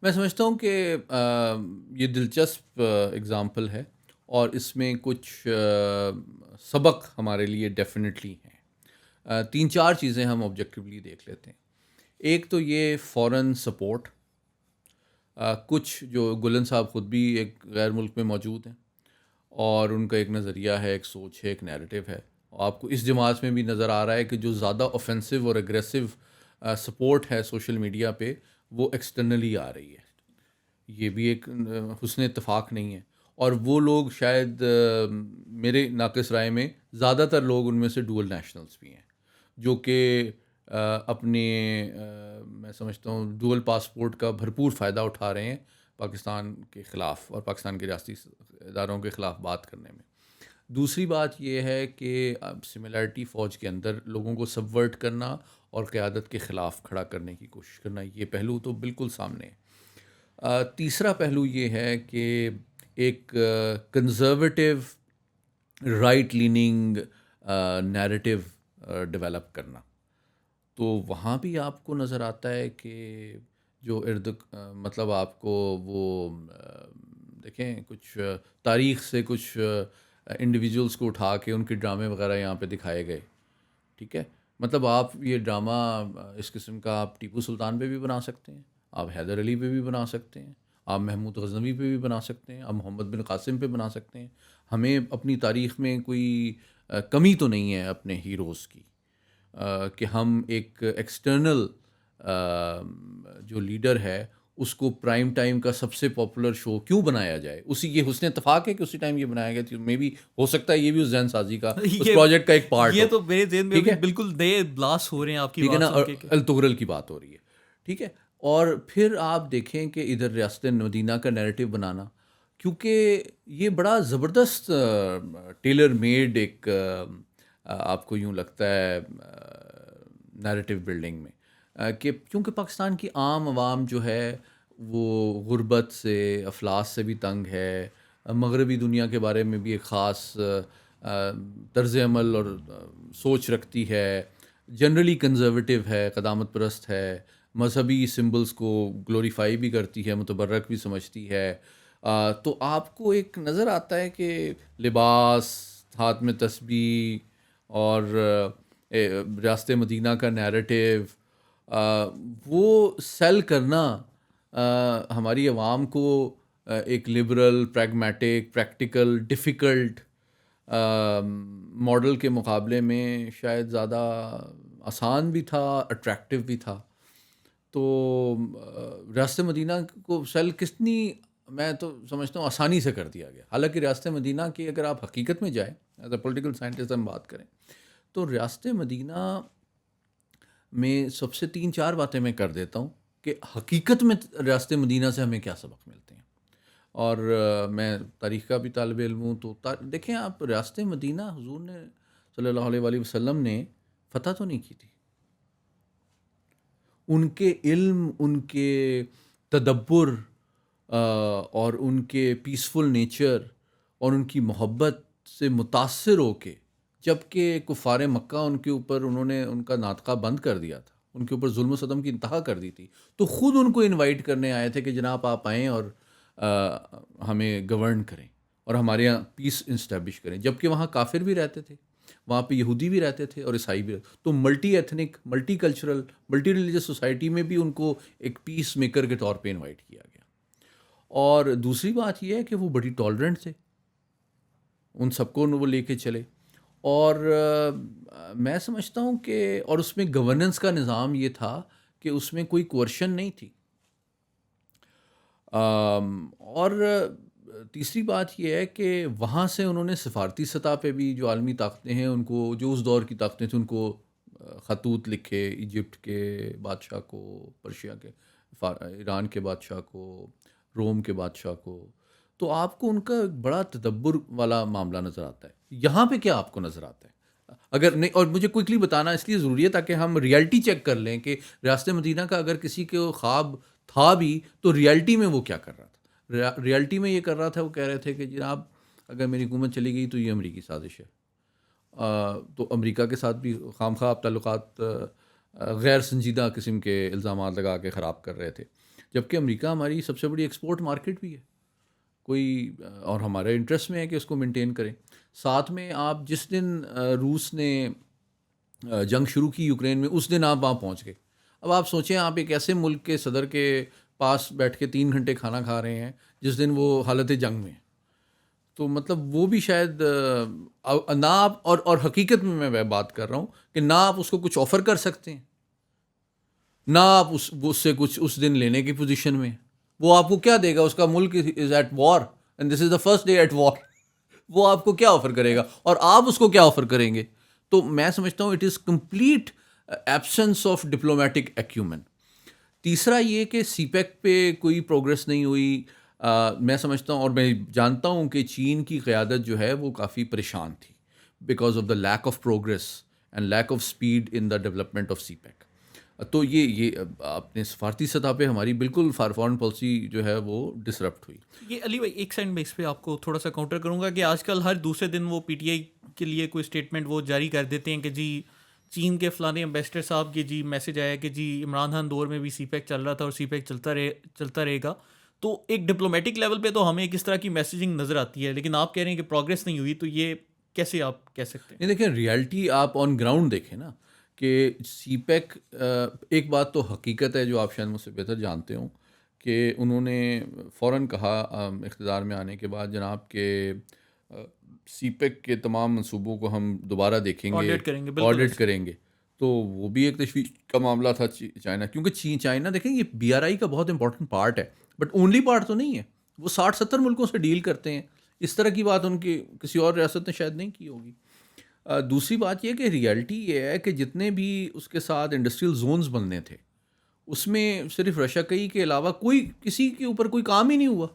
میں سمجھتا ہوں کہ یہ دلچسپ اگزامپل ہے اور اس میں کچھ سبق ہمارے لیے ڈیفینیٹلی ہیں. 3-4 چیزیں ہم آبجیکٹیولی دیکھ لیتے ہیں. ایک تو یہ فورن سپورٹ. کچھ جو گلن صاحب خود بھی ایک غیر ملک میں موجود ہیں اور ان کا ایک نظریہ ہے، ایک سوچ ہے، ایک نیریٹو ہے. آپ کو اس جماعت میں بھی نظر آ رہا ہے کہ جو زیادہ اوفینسو اور اگریسو سپورٹ ہے سوشل میڈیا پہ وہ ایکسٹرنلی آ رہی ہے. یہ بھی ایک حسن اتفاق نہیں ہے. اور وہ لوگ شاید میرے ناقص رائے میں زیادہ تر لوگ ان میں سے ڈول نیشنلز بھی ہیں، جو کہ اپنے میں سمجھتا ہوں ڈول پاسپورٹ کا بھرپور فائدہ اٹھا رہے ہیں پاکستان کے خلاف اور پاکستان کے ریاستی اداروں کے خلاف بات کرنے میں. دوسری بات یہ ہے کہ سملیرٹی فوج کے اندر لوگوں کو سبورٹ کرنا اور قیادت کے خلاف کھڑا کرنے کی کوشش کرنا، یہ پہلو تو بالکل سامنے ہے. تیسرا پہلو یہ ہے کہ ایک conservative right leaning narrative develop کرنا. تو وہاں بھی آپ کو نظر آتا ہے کہ جو مطلب آپ کو وہ دیکھیں کچھ تاریخ سے کچھ انڈیویجولس کو اٹھا کے ان کے ڈرامے وغیرہ یہاں پہ دکھائے گئے. ٹھیک ہے، مطلب آپ یہ ڈرامہ اس قسم کا آپ ٹیپو سلطان پہ بھی بنا سکتے ہیں، آپ حیدر علی پہ بھی بنا سکتے ہیں، آپ محمود غزنوی پہ بھی بنا سکتے ہیں، آپ محمد بن قاسم پہ بنا سکتے ہیں. ہمیں اپنی تاریخ میں کوئی کمی تو نہیں ہے اپنے ہیروز کی کہ ہم ایک ایکسٹرنل جو لیڈر ہے اس کو پرائم ٹائم کا سب سے پاپولر شو کیوں بنایا جائے. یہ حسن اتفاق ہے کہ اسی ٹائم یہ بنایا گیا تھا. میں بھی ہو سکتا ہے یہ بھی اس ذہن سازی کا اس پروجیکٹ کا ایک پارٹ یہ ہو. تو میرے ذہن میں بالکل نئے بلاس ہو رہے ہیں آپ کی بات سن کے. التغرل کی بات ہو رہی ہے. ٹھیک ہے، اور پھر آپ دیکھیں کہ ادھر ریاست مدینہ کا نیریٹو بنانا، کیونکہ یہ بڑا زبردست ٹیلر میڈ ایک آپ کو یوں لگتا ہے نیریٹو بلڈنگ میں کہ کیونکہ پاکستان کی عام عوام جو ہے وہ غربت سے افلاس سے بھی تنگ ہے، مغربی دنیا کے بارے میں بھی ایک خاص طرز عمل اور سوچ رکھتی ہے، جنرلی کنزرویٹو ہے، قدامت پرست ہے، مذہبی سمبلز کو گلوریفائی بھی کرتی ہے، متبرک بھی سمجھتی ہے. تو آپ کو ایک نظر آتا ہے کہ لباس، ہاتھ میں تسبیح اور ریاست مدینہ کا نیریٹو وہ سیل کرنا ہماری عوام کو ایک liberal, pragmatic, practical, difficult model کے مقابلے میں شاید زیادہ آسان بھی تھا، اٹریکٹیو بھی تھا. تو ریاست مدینہ کو سیل کتنی، میں تو سمجھتا ہوں آسانی سے کر دیا گیا. حالانکہ ریاست مدینہ کی اگر آپ حقیقت میں جائیں، ایز اے پولیٹیکل سائنٹسٹ ہم بات کریں تو ریاست مدینہ میں سب سے 3-4 باتیں میں کر دیتا ہوں کہ حقیقت میں ریاست مدینہ سے ہمیں کیا سبق ملتے ہیں. اور میں تاریخ کا بھی طالب علم ہوں، تو دیکھیں آپ ریاست مدینہ حضور نے صلی اللہ علیہ وآلہ وسلم نے فتح تو نہیں کی تھی. ان کے علم، ان کے تدبر اور ان کے پیسفل نیچر اور ان کی محبت سے متاثر ہو کے جبکہ کفار مکہ ان کے اوپر انہوں نے ان کا ناطقہ بند کر دیا تھا، ان کے اوپر ظلم و ستم کی انتہا کر دی تھی، تو خود ان کو انوائٹ کرنے آئے تھے کہ جناب آپ آئیں اور ہمیں گورن کریں اور ہمارے یہاں پیس اسٹیبلش کریں، جبکہ وہاں کافر بھی رہتے تھے، وہاں پہ یہودی بھی رہتے تھے اور عیسائی بھی رہتے، تو multi ethnic, multi cultural, multi religious society میں بھی ان کو ایک پیس میکر کے طور پہ انوائٹ کیا گیا۔ اور دوسری بات یہ ہے کہ وہ بڑی ٹالرنٹ تھے، ان سب کو وہ لے کے چلے، اور میں سمجھتا ہوں کہ اور اس میں گورننس کا نظام یہ تھا کہ اس میں کوئی کوئرشن نہیں تھی۔ اور تیسری بات یہ ہے کہ وہاں سے انہوں نے سفارتی سطح پہ بھی جو عالمی طاقتیں ہیں ان کو، جو اس دور کی طاقتیں تھیں، ان کو خطوط لکھے، ایجپٹ کے بادشاہ کو، پرشیا کے، ایران کے بادشاہ کو، روم کے بادشاہ کو، تو آپ کو ان کا ایک بڑا تدبر والا معاملہ نظر آتا ہے۔ یہاں پہ کیا آپ کو نظر آتا ہے؟ اگر نہیں، اور مجھے کوئکلی بتانا اس لیے ضروری ہے تاکہ ہم ریئلٹی چیک کر لیں کہ ریاست مدینہ کا اگر کسی کے خواب تھا بھی تو ریئلٹی میں وہ کیا کر رہا تھا۔ ریئلٹی میں یہ کر رہا تھا، وہ کہہ رہے تھے کہ جناب اگر میری حکومت چلی گئی تو یہ امریکی سازش ہے، تو امریکہ کے ساتھ بھی خام خواہ آپ تعلقات غیر سنجیدہ قسم کے الزامات لگا کے خراب کر رہے تھے، جبکہ امریکہ ہماری سب سے بڑی ایکسپورٹ مارکیٹ بھی ہے، کوئی اور ہمارے انٹرسٹ میں ہے کہ اس کو مینٹین کریں۔ ساتھ میں آپ جس دن روس نے جنگ شروع کی یوکرین میں، اس دن آپ وہاں پہنچ گئے۔ اب آپ سوچیں، آپ ایک ایسے ملک کے صدر کے پاس بیٹھ کے 3 گھنٹے کھانا کھا رہے ہیں جس دن وہ حالت جنگ میں ہیں، تو مطلب وہ بھی شاید نہ آپ، اور حقیقت میں بات کر رہا ہوں کہ نہ آپ اس کو کچھ آفر کر سکتے ہیں، نہ آپ اس سے کچھ اس دن لینے کی پوزیشن میں۔ وہ آپ کو کیا دے گا؟ اس کا ملک is at war and this is the first day at war, وہ آپ کو کیا آفر کرے گا اور آپ اس کو کیا آفر کریں گے؟ تو میں سمجھتا ہوں it is complete absence of diplomatic acumen. تیسرا یہ کہ سی پیک پہ کوئی پروگرس نہیں ہوئی۔ میں سمجھتا ہوں اور میں جانتا ہوں کہ چین کی قیادت جو ہے وہ کافی پریشان تھی because of the lack of progress and lack of speed in the development of CPEC. تو یہ اپنے سفارتی سطح پہ ہماری بالکل فارن پالیسی جو ہے وہ ڈسرپٹ ہوئی۔ یہ علی بھائی ایک سیکنڈ میں اس پہ آپ کو تھوڑا سا کاؤنٹر کروں گا کہ آج کل ہر دوسرے دن وہ پی ٹی آئی کے لیے کوئی اسٹیٹمنٹ وہ جاری کر دیتے ہیں کہ جی چین کے فلانے امبیسڈر صاحب کے جی میسج آیا کہ جی عمران خان دور میں بھی سی پیک چل رہا تھا اور سی پیک چلتا رہے گا۔ تو ایک ڈپلومیٹک لیول پہ تو ہمیں کس طرح کی میسیجنگ نظر آتی ہے، لیکن آپ کہہ رہے ہیں کہ پروگرس نہیں ہوئی، تو یہ کیسے آپ کہہ سکتے ہیں؟ نہیں دیکھیں، ریئلٹی آپ آن گراؤنڈ دیکھیں نا کہ سی پیک، ایک بات تو حقیقت ہے جو آپ شاید مجھ سے بہتر جانتے ہوں کہ انہوں نے فوراً کہا اقتدار میں آنے کے بعد جناب کہ سی پیک کے تمام منصوبوں کو ہم دوبارہ دیکھیں گے، آڈٹ کریں گے۔ تو وہ بھی ایک تشویش کا معاملہ تھا چائنا، کیونکہ چائنا دیکھیں یہ بی آر آئی کا بہت امپورٹنٹ پارٹ ہے، بٹ اونلی پارٹ تو نہیں ہے، وہ 60-70 ملکوں سے ڈیل کرتے ہیں۔ اس طرح کی بات ان کی کسی اور ریاست نے شاید نہیں کی ہوگی۔ دوسری بات یہ کہ ریئلٹی یہ ہے کہ جتنے بھی اس کے ساتھ انڈسٹریل زونز بننے تھے اس میں صرف رشا کئی کے علاوہ کسی کے اوپر کوئی کام ہی نہیں ہوا۔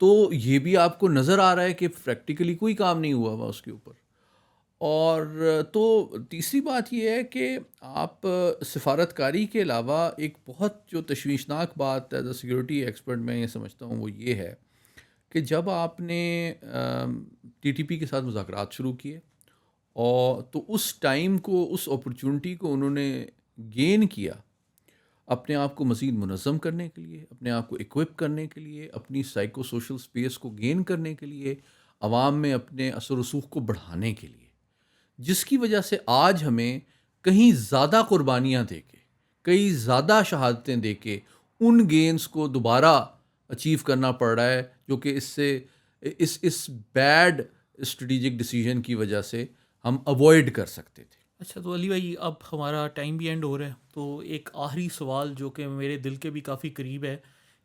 تو یہ بھی آپ کو نظر آ رہا ہے کہ پریکٹیکلی کوئی کام نہیں ہوا ہوا اس کے اوپر۔ اور تو تیسری بات یہ ہے کہ آپ سفارتکاری کے علاوہ ایک بہت جو تشویشناک بات ایز اے سیکورٹی ایکسپرٹ میں یہ سمجھتا ہوں وہ یہ ہے کہ جب آپ نے ٹی ٹی پی کے ساتھ مذاکرات شروع کیے اور تو اس ٹائم کو، اس اپرچونٹی کو انہوں نے گین کیا اپنے آپ کو مزید منظم کرنے کے لیے، اپنے آپ کو اکوپ کرنے کے لیے، اپنی سائیکو سوشل سپیس کو گین کرنے کے لیے، عوام میں اپنے اثر و رسوخ کو بڑھانے کے لیے، جس کی وجہ سے آج ہمیں کہیں زیادہ قربانیاں دے کے، کئی زیادہ شہادتیں دے کے ان گینز کو دوبارہ اچیو کرنا پڑ رہا ہے، جو کہ اس بیڈ اسٹریٹجک ڈیسیژن کی وجہ سے ہم اوائڈ کر سکتے تھے۔ اچھا، تو علی بھائی اب ہمارا ٹائم بھی اینڈ ہو رہا ہے، تو ایک آخری سوال جو کہ میرے دل کے بھی کافی قریب ہے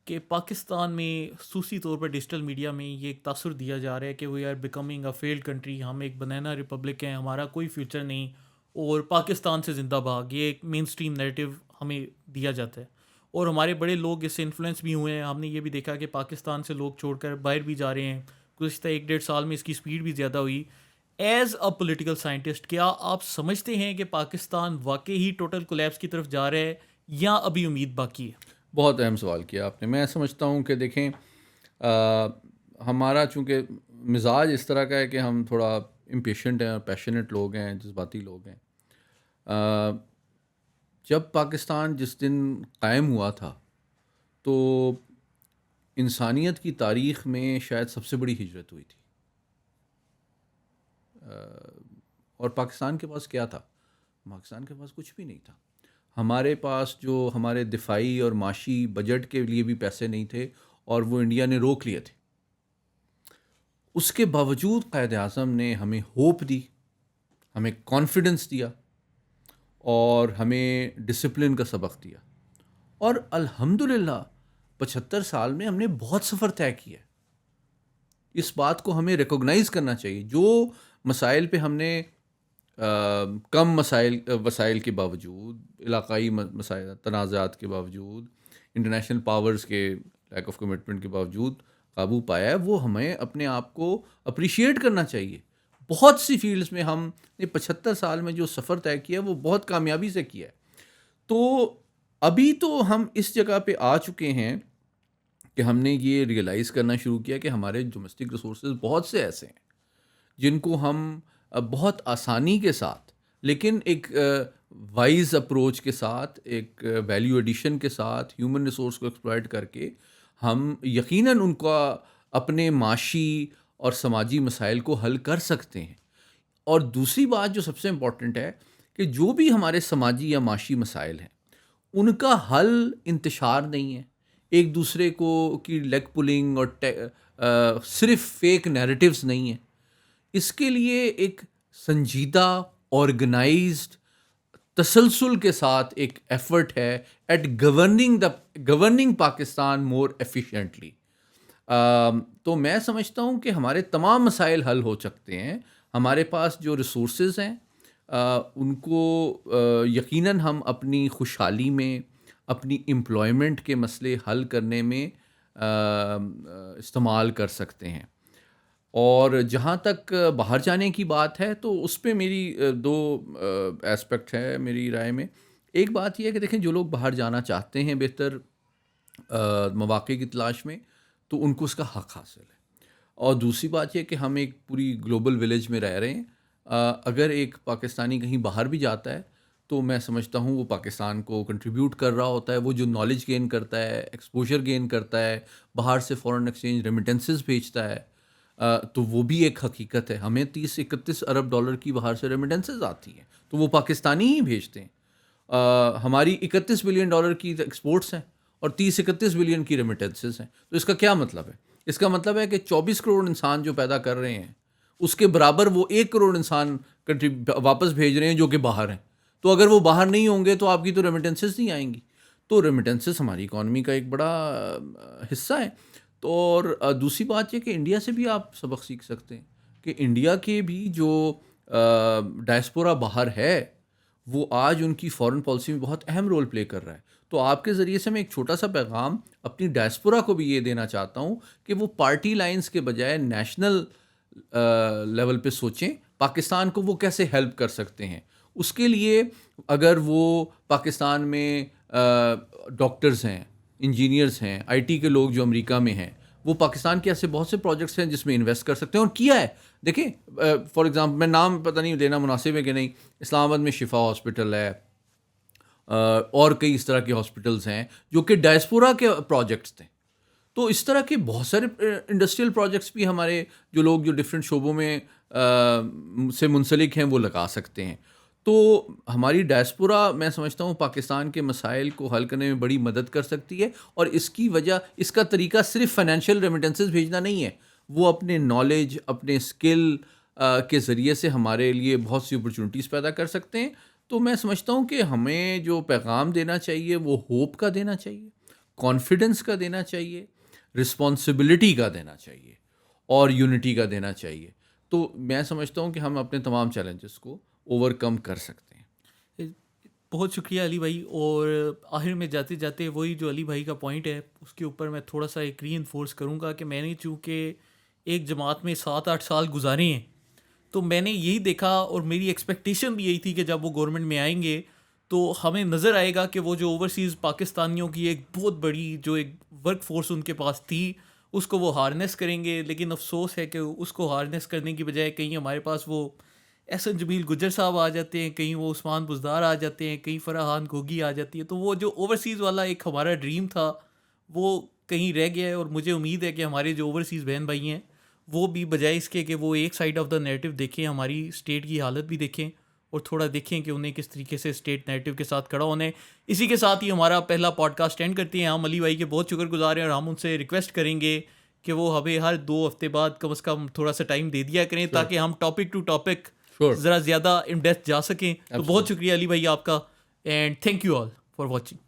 کہ پاکستان میں خصوصی طور پر ڈیجیٹل میڈیا میں یہ ایک تاثر دیا جا رہا ہے کہ we are becoming a failed country, ہم ایک بنانا ریپبلک ہیں، ہمارا کوئی فیوچر نہیں اور پاکستان سے زندہ بھاگ، یہ ایک مین اسٹریم نیریٹو ہمیں دیا جاتا ہے، اور ہمارے بڑے لوگ اس سے انفلوئنس بھی ہوئے ہیں۔ ہم نے یہ بھی دیکھا کہ پاکستان سے لوگ چھوڑ کر باہر بھی جا رہے ہیں، گزشتہ 1-1.5 سال میں اس کی سپیڈ بھی زیادہ ہوئی۔ ایز اے پولیٹیکل سائنٹسٹ کیا آپ سمجھتے ہیں کہ پاکستان واقعی ہی ٹوٹل کولیپس کی طرف جا رہا ہے یا ابھی امید باقی ہے؟ بہت اہم سوال کیا آپ نے۔ میں سمجھتا ہوں کہ دیکھیں، ہمارا چونکہ مزاج اس طرح کا ہے کہ ہم تھوڑا امپیشنٹ ہیں اور پیشنیٹ لوگ ہیں, جذباتی لوگ ہیں. جب پاکستان جس دن قائم ہوا تھا تو انسانیت کی تاریخ میں شاید سب سے بڑی ہجرت ہوئی تھی. اور پاکستان کے پاس کیا تھا؟ پاکستان کے پاس کچھ بھی نہیں تھا. ہمارے پاس جو ہمارے دفاعی اور معاشی بجٹ کے لیے بھی پیسے نہیں تھے, اور وہ انڈیا نے روک لیے تھے. اس کے باوجود قائد اعظم نے ہمیں ہوپ دی, ہمیں کانفیڈنس دیا, اور ہمیں ڈسپلن کا سبق دیا. اور الحمدللہ 75 سال میں ہم نے بہت سفر طے کیا ہے. اس بات کو ہمیں ریکوگنائز کرنا چاہیے. جو مسائل پہ ہم نے کم وسائل کے باوجود, علاقائی مسائل تنازعات کے باوجود, انٹرنیشنل پاورز کے لیک آف کمٹمنٹ کے باوجود قابو پایا ہے, وہ ہمیں اپنے آپ کو اپریشیٹ کرنا چاہیے. بہت سی فیلڈز میں ہم نے 75 سال میں جو سفر طے کیا ہے وہ بہت کامیابی سے کیا ہے. تو ابھی تو ہم اس جگہ پہ آ چکے ہیں کہ ہم نے یہ ریئلائز کرنا شروع کیا کہ ہمارے ڈومیسٹک ریسورسز بہت سے ایسے ہیں جن کو ہم بہت آسانی کے ساتھ, لیکن ایک وائز اپروچ کے ساتھ, ایک ویلیو ایڈیشن کے ساتھ, ہیومن ریسورس کو ایکسپلائٹ کر کے ہم یقیناً ان کا اپنے معاشی اور سماجی مسائل کو حل کر سکتے ہیں. اور دوسری بات جو سب سے امپورٹنٹ ہے کہ جو بھی ہمارے سماجی یا معاشی مسائل ہیں ان کا حل انتشار نہیں ہے, ایک دوسرے کو کی لیگ پولنگ اور صرف فیک نیریٹیوز نہیں ہیں. اس کے لیے ایک سنجیدہ, آرگنائزڈ, تسلسل کے ساتھ ایک ایفرٹ ہے at governing Pakistan more efficiently. تو میں سمجھتا ہوں کہ ہمارے تمام مسائل حل ہو سکتے ہیں. ہمارے پاس جو ریسورسز ہیں ان کو یقیناً ہم اپنی خوشحالی میں, اپنی امپلائمنٹ کے مسئلے حل کرنے میں استعمال کر سکتے ہیں. اور جہاں تک باہر جانے کی بات ہے تو اس پہ میری دو ایسپیکٹ ہے میری رائے میں. ایک بات یہ ہے کہ دیکھیں, جو لوگ باہر جانا چاہتے ہیں بہتر مواقع کی تلاش میں, تو ان کو اس کا حق حاصل ہے. اور دوسری بات یہ کہ ہم ایک پوری گلوبل ولیج میں رہ رہے ہیں. اگر ایک پاکستانی کہیں باہر بھی جاتا ہے تو میں سمجھتا ہوں وہ پاکستان کو کنٹریبیوٹ کر رہا ہوتا ہے. وہ جو نالج گین کرتا ہے, ایکسپوجر گین کرتا ہے, باہر سے فورن ایکسچینج ریمیٹنسز بھیجتا ہے, تو وہ بھی ایک حقیقت ہے. ہمیں 30-31 ارب ڈالر کی باہر سے ریمیٹنسز آتی ہیں, تو وہ پاکستانی ہی بھیجتے ہیں. ہماری 31 بلین ڈالر کی ایکسپورٹس ہیں اور 30-31 بلین کی ریمیٹنسز ہیں. تو اس کا کیا مطلب ہے؟ اس کا مطلب ہے کہ 24 کروڑ انسان جو پیدا کر رہے ہیں اس کے برابر وہ 1 کروڑ انسان واپس بھیج رہے ہیں جو کہ باہر ہیں. تو اگر وہ باہر نہیں ہوں گے تو آپ کی تو ریمیٹنسز نہیں آئیں گی. تو ریمیٹنسز ہماری اکانومی کا ایک بڑا حصہ ہے. تو اور دوسری بات یہ کہ انڈیا سے بھی آپ سبق سیکھ سکتے ہیں کہ انڈیا کے بھی جو ڈائسپورا باہر ہے وہ آج ان کی فارن پالیسی میں بہت اہم رول پلے کر رہا ہے. تو آپ کے ذریعے سے میں ایک چھوٹا سا پیغام اپنی ڈائسپورا کو بھی یہ دینا چاہتا ہوں کہ وہ پارٹی لائنز کے بجائے نیشنل لیول پہ سوچیں پاکستان کو وہ کیسے ہیلپ کر سکتے ہیں. اس کے لیے اگر وہ پاکستان میں ڈاکٹرز ہیں, انجینئرز ہیں, آئی ٹی کے لوگ جو امریکہ میں ہیں, وہ پاکستان کے ایسے بہت سے پروجیکٹس ہیں جس میں انویسٹ کر سکتے ہیں اور کیا ہے. دیکھیں فار ایگزامپل, میں نام پتہ نہیں لینا مناسب ہے کہ نہیں, اسلام آباد میں شفا ہاسپٹل ہے, اور کئی اس طرح کے ہاسپٹلز ہیں جو کہ ڈائسپورا کے پروجیکٹس تھے. تو اس طرح کے بہت سارے انڈسٹریل پروجیکٹس بھی ہمارے جو لوگ جو ڈفرینٹ شعبوں میں سے منسلک ہیں وہ لگا سکتے ہیں. تو ہماری ڈائسپورا میں سمجھتا ہوں پاکستان کے مسائل کو حل کرنے میں بڑی مدد کر سکتی ہے. اور اس کی وجہ, اس کا طریقہ صرف فائنینشیل ریمیٹنسز بھیجنا نہیں ہے, وہ اپنے نالج, اپنے اسکل کے ذریعے سے ہمارے لیے بہت سی اپرچونیٹیز پیدا کر سکتے ہیں. تو میں سمجھتا ہوں کہ ہمیں جو پیغام دینا چاہیے وہ ہوپ کا دینا چاہیے, کانفیڈنس کا دینا چاہیے, رسپانسبلٹی کا دینا چاہیے, اور یونٹی کا دینا چاہیے. تو میں سمجھتا ہوں کہ ہم اپنے تمام چیلنجز کو اوور کم کر سکتے ہیں. بہت شکریہ علی بھائی. اور آخر میں جاتے جاتے وہی جو علی بھائی کا پوائنٹ ہے اس کے اوپر میں تھوڑا سا ایک ری انفورس کروں گا کہ میں نے چونکہ ایک جماعت میں 7-8 سال گزارے ہیں تو میں نے یہی دیکھا, اور میری ایکسپیکٹیشن بھی یہی تھی کہ جب وہ گورنمنٹ میں آئیں گے تو ہمیں نظر آئے گا کہ وہ جو اوورسیز پاکستانیوں کی ایک بہت بڑی جو ایک ورک فورس ان کے پاس تھی اس کو وہ ہارنیس کریں گے. لیکن افسوس ہے کہ اس کو ہارنیس کرنے کی بجائے کہیں ہمارے پاس وہ احسن جمیل گجر صاحب آ جاتے ہیں, کہیں وہ عثمان بزدار آ جاتے ہیں, کہیں فراحان گوگی آ جاتی ہے. تو وہ جو اوورسیز والا ایک ہمارا ڈریم تھا وہ کہیں رہ گیا ہے. اور مجھے امید ہے کہ ہمارے جو اوورسیز بہن بھائی ہیں وہ بھی بجائے اس کے کہ وہ ایک سائڈ آف دا نیریٹو دیکھیں, ہماری اسٹیٹ کی حالت بھی دیکھیں اور تھوڑا دیکھیں کہ انہیں کس طریقے سے اسٹیٹ نیریٹو کے ساتھ کھڑا ہونا ہے. اسی کے ساتھ ہی ہمارا پہلا پوڈ کاسٹ اینڈ کرتے ہیں. ہم علی بھائی کے بہت شکر گزار ہیں اور ہم ان سے ریکویسٹ کریں گے کہ وہ ہمیں ہر 2 ہفتے بعد کم از کم تھوڑا سا ٹائم دے دیا کریں تاکہ ہم ٹاپک ٹو ٹاپک ذرا زیادہ ان ڈیپتھ جا سکیں. تو بہت شکریہ علی بھائی آپ کا, and thank you all for watching.